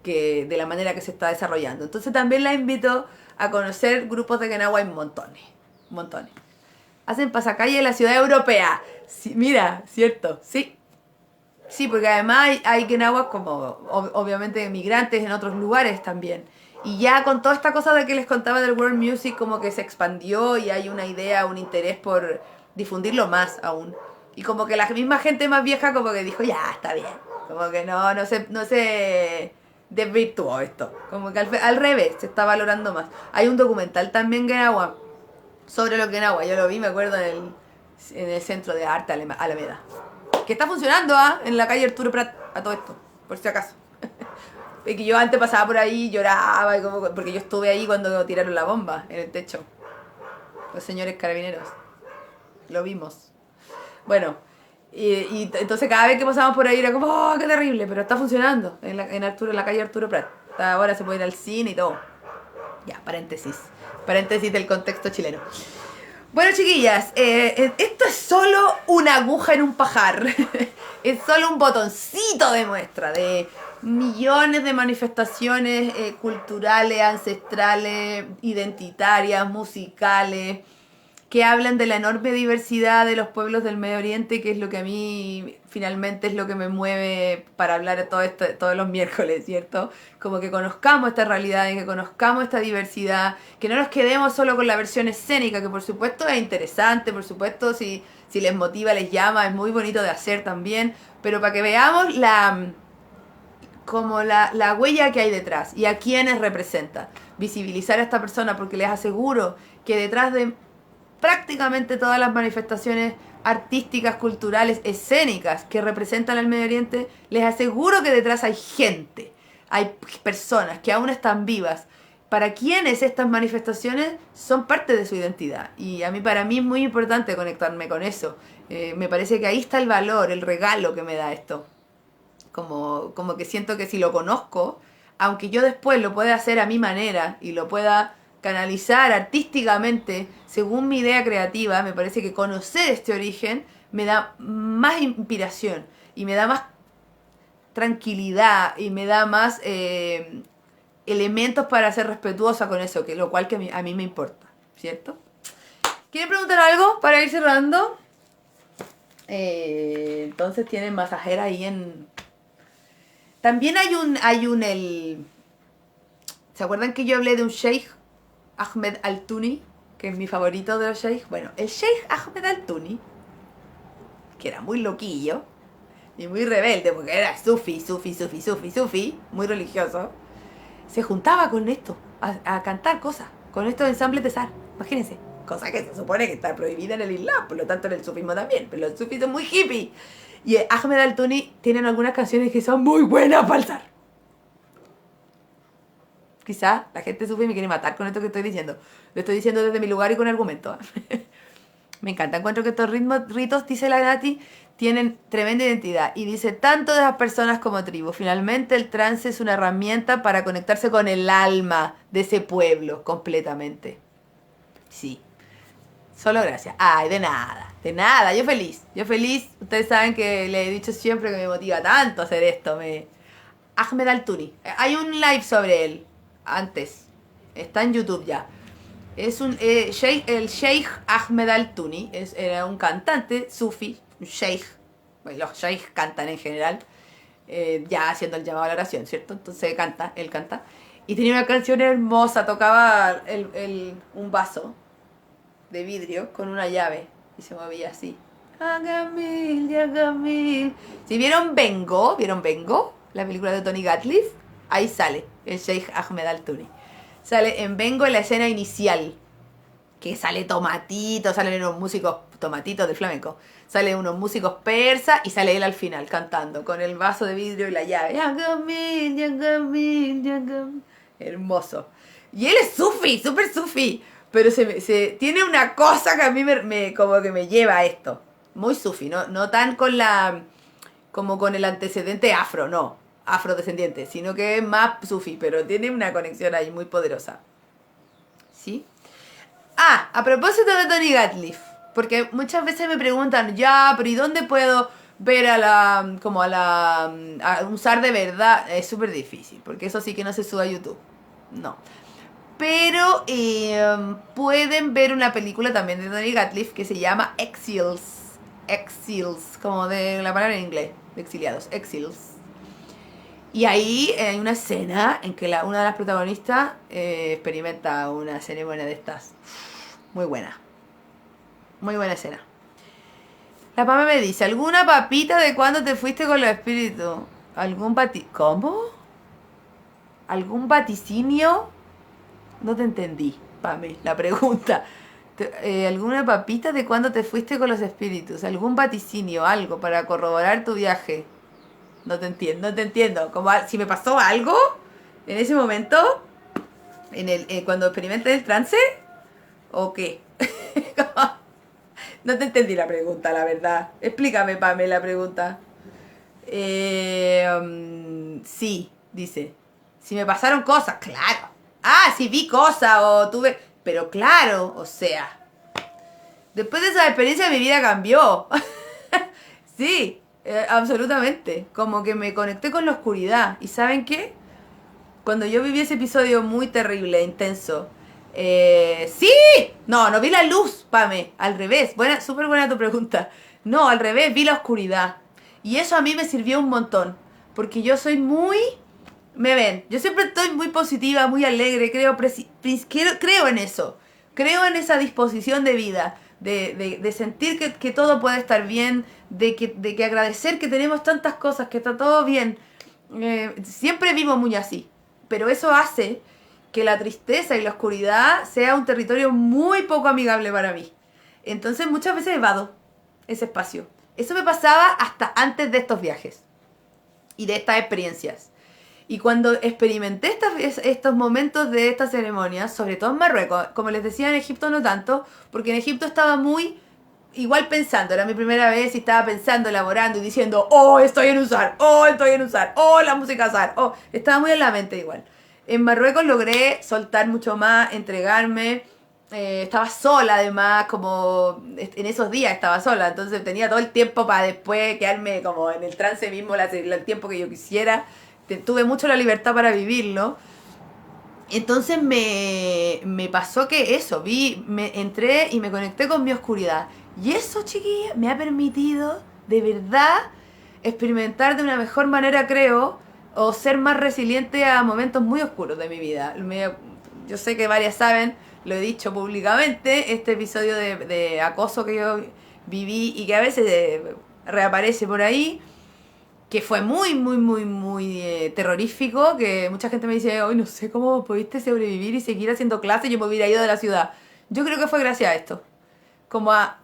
que de la manera que se está desarrollando. Entonces también la invito a conocer grupos de Okinawa en montones, montones. Hacen pasacalle en la ciudad europea. Sí, mira, cierto, sí. Sí, porque además hay Okinawas como, obviamente, migrantes en otros lugares también. Y ya con toda esta cosa de que les contaba del World Music, como que se expandió y hay una idea, un interés por difundirlo más aún. Y como que la misma gente más vieja como que dijo, ya, está bien. Como que no se desvirtuó esto. Como que al revés, se está valorando más. Hay un documental también Okinawa sobre lo Okinawa. Yo lo vi, me acuerdo, en el Centro de Arte Alameda. Que está funcionando, en la calle Arturo Prat, a todo esto, por si acaso. Y que yo antes pasaba por ahí, lloraba, y como, porque yo estuve ahí cuando tiraron la bomba en el techo. Los señores carabineros. Lo vimos. Bueno, y entonces cada vez que pasábamos por ahí era como, oh, qué terrible, pero está funcionando en la calle Arturo Prat. Ahora se puede ir al cine y todo. Ya, paréntesis. Paréntesis del contexto chileno. Bueno, chiquillas, esto es solo una aguja en un pajar. Es solo un botoncito de muestra de millones de manifestaciones culturales, ancestrales, identitarias, musicales, que hablan de la enorme diversidad de los pueblos del Medio Oriente, que es lo que a mí finalmente es lo que me mueve para hablar de todo esto todos los miércoles, ¿cierto? Como que conozcamos esta realidad, que conozcamos esta diversidad, que no nos quedemos solo con la versión escénica, que por supuesto es interesante, por supuesto si les motiva, les llama, es muy bonito de hacer también, pero para que veamos la huella que hay detrás y a quienes representa. Visibilizar a esta persona, porque les aseguro que detrás de prácticamente todas las manifestaciones artísticas, culturales, escénicas que representan al Medio Oriente, les aseguro que detrás hay gente, hay personas que aún están vivas, para quienes estas manifestaciones son parte de su identidad. Y para mí es muy importante conectarme con eso. Me parece que ahí está el valor, el regalo que me da esto. Como que siento que si lo conozco, aunque yo después lo pueda hacer a mi manera y lo pueda canalizar artísticamente según mi idea creativa, me parece que conocer este origen me da más inspiración y me da más tranquilidad y me da más elementos para ser respetuosa con eso, que lo cual que a mí me importa, ¿cierto? ¿Quieren preguntar algo para ir cerrando? Entonces tienen masajera ahí en... También hay un ¿se acuerdan que yo hablé de un sheikh, Ahmed Al-Tuni, que es mi favorito de los sheikhs? Bueno, el sheikh Ahmed Al-Tuni, que era muy loquillo y muy rebelde, porque era sufi, muy religioso, se juntaba con esto, a cantar cosas, con estos ensambles de zar, imagínense, cosa que se supone que está prohibida en el Islam, por lo tanto en el sufismo también, pero los sufis son muy hippies. Y Ahmed Al-Tuni tienen algunas canciones que son muy buenas para alzar. Quizás la gente sufi me quiere matar con esto que estoy diciendo. Lo estoy diciendo desde mi lugar y con argumento. Me encanta. Encuentro que estos ritos, dice la Nati, tienen tremenda identidad. Y dice, tanto de las personas como tribus. Finalmente el trance es una herramienta para conectarse con el alma de ese pueblo completamente. Sí. Solo gracias. Ay, de nada. De nada. Yo feliz. Yo feliz. Ustedes saben que le he dicho siempre que me motiva tanto hacer esto. Ahmed Al-Tuni. Hay un live sobre él. Antes. Está en YouTube ya. Es el Sheikh Ahmed Al-Tuni. Era un cantante sufi. Un sheikh. Bueno, los sheikhs cantan en general. Ya haciendo el llamado a la oración, ¿cierto? Entonces él canta. Y tenía una canción hermosa. Tocaba un vaso de vidrio con una llave y se movía así. Agamil, Yagamil. Si vieron Bengo, la película de Tony Gatliff, ahí sale el Sheikh Ahmed Al-Tuni. Sale en Bengo en la escena inicial, que sale Tomatito, salen unos músicos, Tomatitos del flamenco, salen unos músicos persas y sale él al final cantando con el vaso de vidrio y la llave. Yagamil, Yagamil, Yagamil. Hermoso. Y él es sufi, súper sufi. Pero tiene una cosa que a mí como que me lleva a esto. Muy sufi, no tan como con el antecedente afro, no, afrodescendiente, sino que es más sufi, pero tiene una conexión ahí muy poderosa. ¿Sí? Ah, a propósito de Tony Gatliff, porque muchas veces me preguntan, ya, pero ¿y dónde puedo ver a un zar de verdad? Es súper difícil, porque eso sí que no se sube a YouTube. No. Pero pueden ver una película también de Tony Gatliff que se llama Exiles. Exiles, como de la palabra en inglés, de exiliados, Exiles. Y ahí hay una escena en que una de las protagonistas experimenta una ceremonia de estas. Muy buena. Muy buena escena. La Pame me dice, ¿alguna papita de cuándo te fuiste con los espíritus? ¿Cómo? ¿Algún vaticinio? No te entendí, Pame, la pregunta. ¿Alguna papita de cuándo te fuiste con los espíritus? ¿Algún vaticinio, algo para corroborar tu viaje? No te entiendo. Como si me pasó algo en ese momento, cuando experimenté el trance, ¿o qué? No te entendí la pregunta, la verdad. Explícame, Pame, la pregunta. Sí, dice. Si me pasaron cosas, claro. Ah, si vi cosas o tuve... Pero claro, o sea... Después de esa experiencia mi vida cambió. Sí, absolutamente. Como que me conecté con la oscuridad. ¿Y saben qué? Cuando yo viví ese episodio muy terrible, intenso... ¡Sí! No vi la luz, Pame. Al revés. Súper buena tu pregunta. No, al revés, vi la oscuridad. Y eso a mí me sirvió un montón. Porque yo soy muy... Me ven, yo siempre estoy muy positiva, muy alegre, creo en eso, creo en esa disposición de vida, de sentir que todo puede estar bien, de que agradecer que tenemos tantas cosas, que está todo bien. Siempre vivo muy así, pero eso hace que la tristeza y la oscuridad sea un territorio muy poco amigable para mí. Entonces muchas veces evado ese espacio. Eso me pasaba hasta antes de estos viajes y de estas experiencias. Y cuando experimenté estos momentos de estas ceremonias, sobre todo en Marruecos, como les decía, en Egipto no tanto, porque en Egipto estaba muy igual pensando, era mi primera vez y estaba pensando, elaborando y diciendo, oh, estoy en un zar, oh, la música zar, oh, estaba muy en la mente igual. En Marruecos logré soltar mucho más, entregarme, estaba sola además, como en esos días estaba sola, entonces tenía todo el tiempo para después quedarme como en el trance mismo, el tiempo que yo quisiera. Tuve mucho la libertad para vivirlo. Entonces me pasó que eso, entré y me conecté con mi oscuridad. Y eso, chiquilla, me ha permitido de verdad experimentar de una mejor manera, creo, o ser más resiliente a momentos muy oscuros de mi vida. Yo sé que varias saben, lo he dicho públicamente, este episodio de acoso que yo viví y que a veces reaparece por ahí, que fue muy terrorífico, que mucha gente me dice, hoy no sé cómo pudiste sobrevivir y seguir haciendo clases, yo me hubiera ido de la ciudad. Yo creo que fue gracias a esto. Como a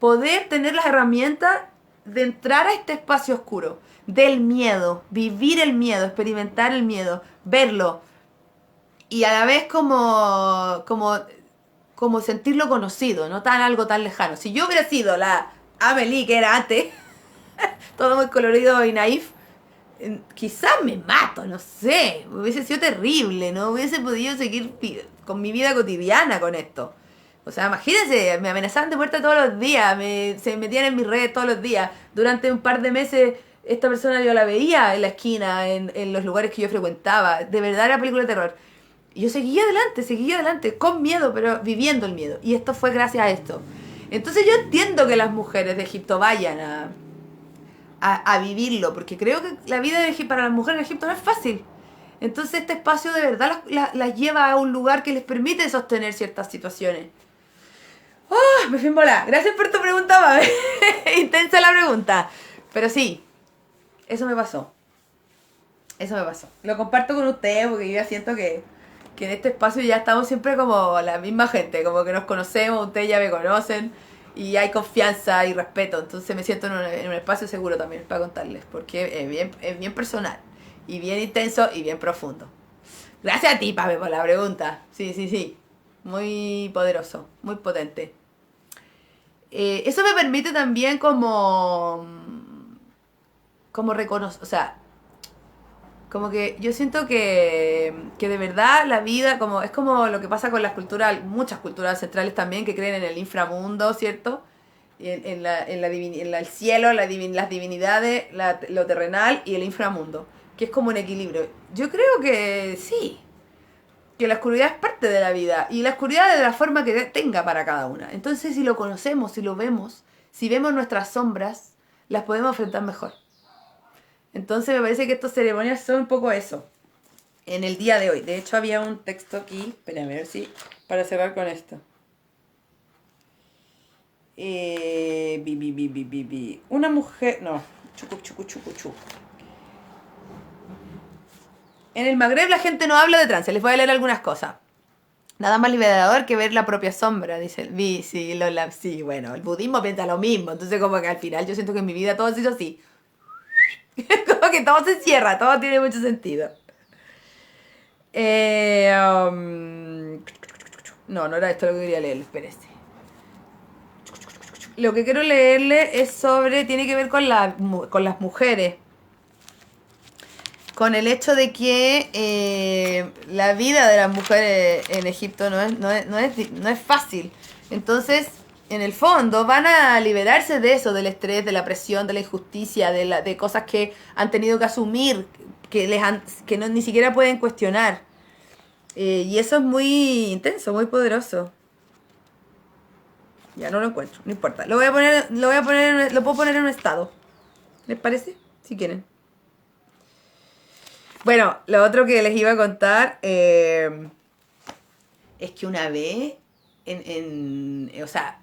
poder tener las herramientas de entrar a este espacio oscuro, del miedo, vivir el miedo, experimentar el miedo, verlo, y a la vez como sentirlo conocido, no tan algo tan lejano. Si yo hubiera sido la Amelie que era antes, todo muy colorido y naif, quizás me mato, no sé, hubiese sido terrible, no hubiese podido seguir con mi vida cotidiana con esto. O sea, imagínense, me amenazaban de muerte todos los días, se metían en mis redes todos los días. Durante un par de meses, esta persona yo la veía en la esquina, en los lugares que yo frecuentaba. De verdad era película de terror. Y yo seguía adelante, con miedo, pero viviendo el miedo. Y esto fue gracias a esto. Entonces yo entiendo que las mujeres de Egipto vayan a vivirlo, porque creo que la vida para las mujeres de Egipto no es fácil. Entonces este espacio de verdad las lleva a un lugar que les permite sostener ciertas situaciones. ¡Oh! Me fui en bola. Gracias por tu pregunta, Mabel. Intensa la pregunta. Pero sí, eso me pasó. Eso me pasó. Lo comparto con ustedes porque yo ya siento que en este espacio ya estamos siempre como la misma gente, como que nos conocemos, ustedes ya me conocen y hay confianza y respeto. Entonces me siento en un espacio seguro también para contarles, porque es bien personal y bien intenso y bien profundo. Gracias a ti, Pabe, por la pregunta. Sí. Muy poderoso, muy potente. Eso me permite también como reconocer, o sea, como que yo siento que de verdad la vida es como lo que pasa con las culturas, muchas culturas centrales también que creen en el inframundo, ¿cierto? En el cielo, las divinidades, lo terrenal y el inframundo, que es como un equilibrio. Yo creo que sí, que la oscuridad es parte de la vida y la oscuridad de la forma que tenga para cada una. Entonces si lo conocemos, si lo vemos, si vemos nuestras sombras, las podemos enfrentar mejor. Entonces me parece que estas ceremonias son un poco eso, en el día de hoy. De hecho había un texto aquí, espérame a ver si, para cerrar con esto. Una mujer, no, chucu. En el Magreb la gente no habla de trance, les voy a leer algunas cosas. Nada más liberador que ver la propia sombra, dice el sí, bueno, el budismo piensa lo mismo, entonces como que al final yo siento que en mi vida todo ha sido así. Como que todo se cierra, todo tiene mucho sentido. No era esto lo que quería leer, espérese. Lo que quiero leerle es tiene que ver con las mujeres. Con el hecho de que la vida de las mujeres en Egipto no es fácil. Entonces, en el fondo, van a liberarse de eso, del estrés, de la presión, de la injusticia, de cosas que han tenido que asumir, que ni siquiera pueden cuestionar. Y eso es muy intenso, muy poderoso. Ya no lo encuentro, no importa. Lo puedo poner en un estado. ¿Les parece? Si quieren. Bueno, lo otro que les iba a contar es que una vez, o sea,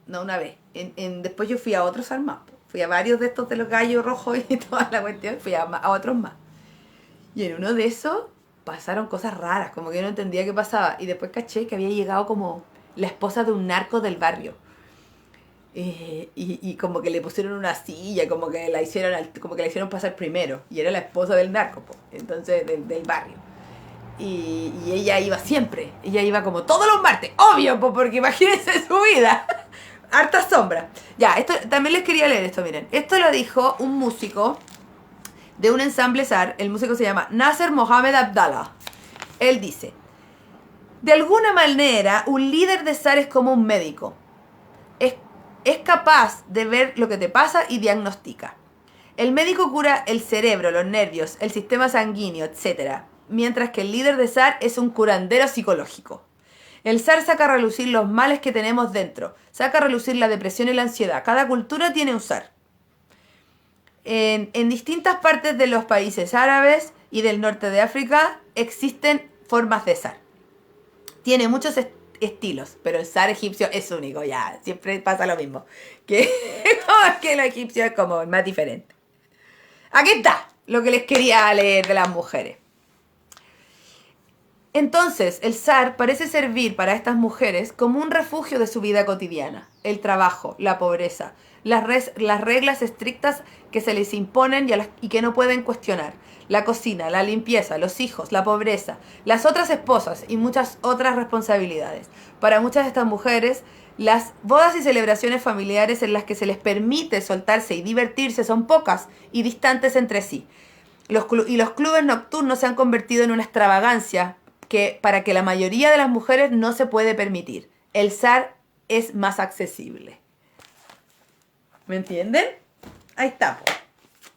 no una vez, después yo fui a otros armados. Fui a varios de estos de los gallos rojos y toda la cuestión, fui a otros más. Y en uno de esos pasaron cosas raras, como que yo no entendía qué pasaba. Y después caché que había llegado como la esposa de un narco del barrio. Y como que le pusieron una silla, como que la hicieron pasar primero. Y era la esposa del narco, entonces del barrio. Y ella iba siempre. Ella iba como todos los martes, obvio, porque imagínense su vida. Harta sombra. Ya, esto también les quería leer esto, miren. Esto lo dijo un músico de un ensamble SAR. El músico se llama Nasser Mohamed Abdallah. Él dice: de alguna manera, un líder de SAR es como un médico. Es capaz de ver lo que te pasa y diagnostica. El médico cura el cerebro, los nervios, el sistema sanguíneo, etc. Mientras que el líder de SAR es un curandero psicológico. El SAR saca a relucir los males que tenemos dentro. Saca a relucir la depresión y la ansiedad. Cada cultura tiene un SAR. En distintas partes de los países árabes y del norte de África existen formas de SAR. Tiene muchos estilos, pero el SAR egipcio es único, ya, siempre pasa lo mismo. Que lo egipcio es como más diferente. Aquí está lo que les quería leer de las mujeres. Entonces, el zar parece servir para estas mujeres como un refugio de su vida cotidiana. El trabajo, la pobreza, las reglas estrictas que se les imponen y que no pueden cuestionar. La cocina, la limpieza, los hijos, la pobreza, las otras esposas y muchas otras responsabilidades. Para muchas de estas mujeres, las bodas y celebraciones familiares en las que se les permite soltarse y divertirse son pocas y distantes entre sí. Los clubes nocturnos se han convertido en una extravagancia para que la mayoría de las mujeres no se puede permitir. El zar es más accesible. ¿Me entienden? Ahí está, po.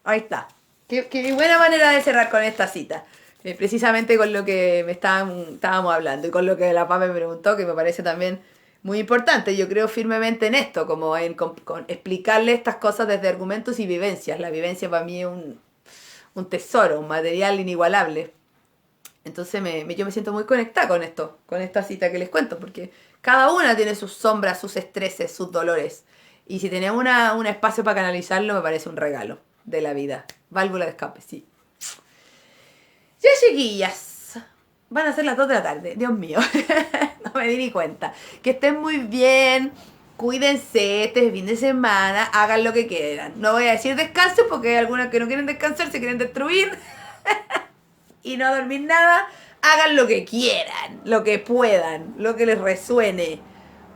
Ahí está. Qué buena manera de cerrar con esta cita. Precisamente con lo que estábamos hablando y con lo que la PA me preguntó, que me parece también muy importante. Yo creo firmemente en esto, como en con explicarle estas cosas desde argumentos y vivencias. La vivencia para mí es un tesoro, un material inigualable. Entonces yo me siento muy conectada con esto, con esta cita que les cuento, porque cada una tiene sus sombras, sus estreses, sus dolores. Y si tenemos un espacio para canalizarlo, me parece un regalo de la vida. Válvula de escape, sí. Ya, chiquillas. Van a ser las 2 de la tarde. Dios mío. No me di ni cuenta. Que estén muy bien. Cuídense este fin de semana. Hagan lo que quieran. No voy a decir descansen porque hay algunas que no quieren descansar, se quieren destruir. Y no dormir nada. Hagan lo que quieran. Lo que puedan. Lo que les resuene.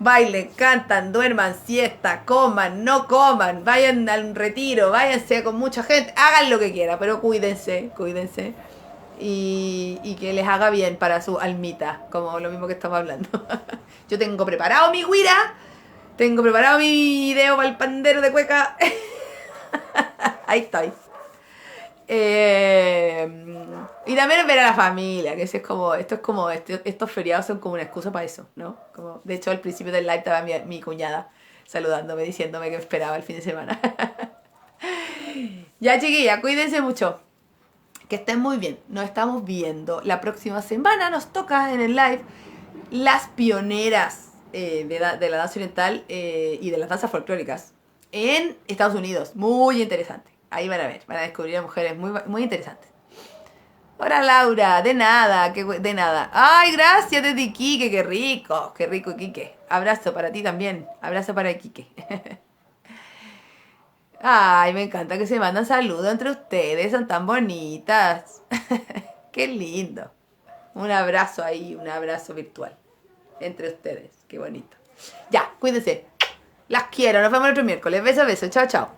Bailen, cantan, duerman, siesta, coman, no coman, vayan al retiro, váyanse con mucha gente, hagan lo que quieran, pero cuídense, cuídense. Y que les haga bien para su almita, como lo mismo que estamos hablando. Yo tengo preparado mi guira, tengo preparado mi video para el pandero de cueca. Ahí estoy. Y también ver a la familia, que es como, estos feriados son como una excusa para eso, ¿no? Como, de hecho, al principio del live estaba mi cuñada saludándome, diciéndome que me esperaba el fin de semana. Ya, chiquilla, cuídense mucho. Que estén muy bien. Nos estamos viendo. La próxima semana nos toca en el live las pioneras de la danza oriental y de las danzas folclóricas en Estados Unidos. Muy interesante. Ahí van a descubrir a mujeres muy, muy interesantes. Hola Laura, de nada, de nada. Ay, gracias desde Iquique, qué rico Iquique. Abrazo para ti también, abrazo para Iquique. Ay, me encanta que se mandan saludos entre ustedes, son tan bonitas. Qué lindo. Un abrazo ahí, un abrazo virtual entre ustedes, qué bonito. Ya, cuídense. Las quiero, nos vemos el otro miércoles. Beso, beso, chao, chao.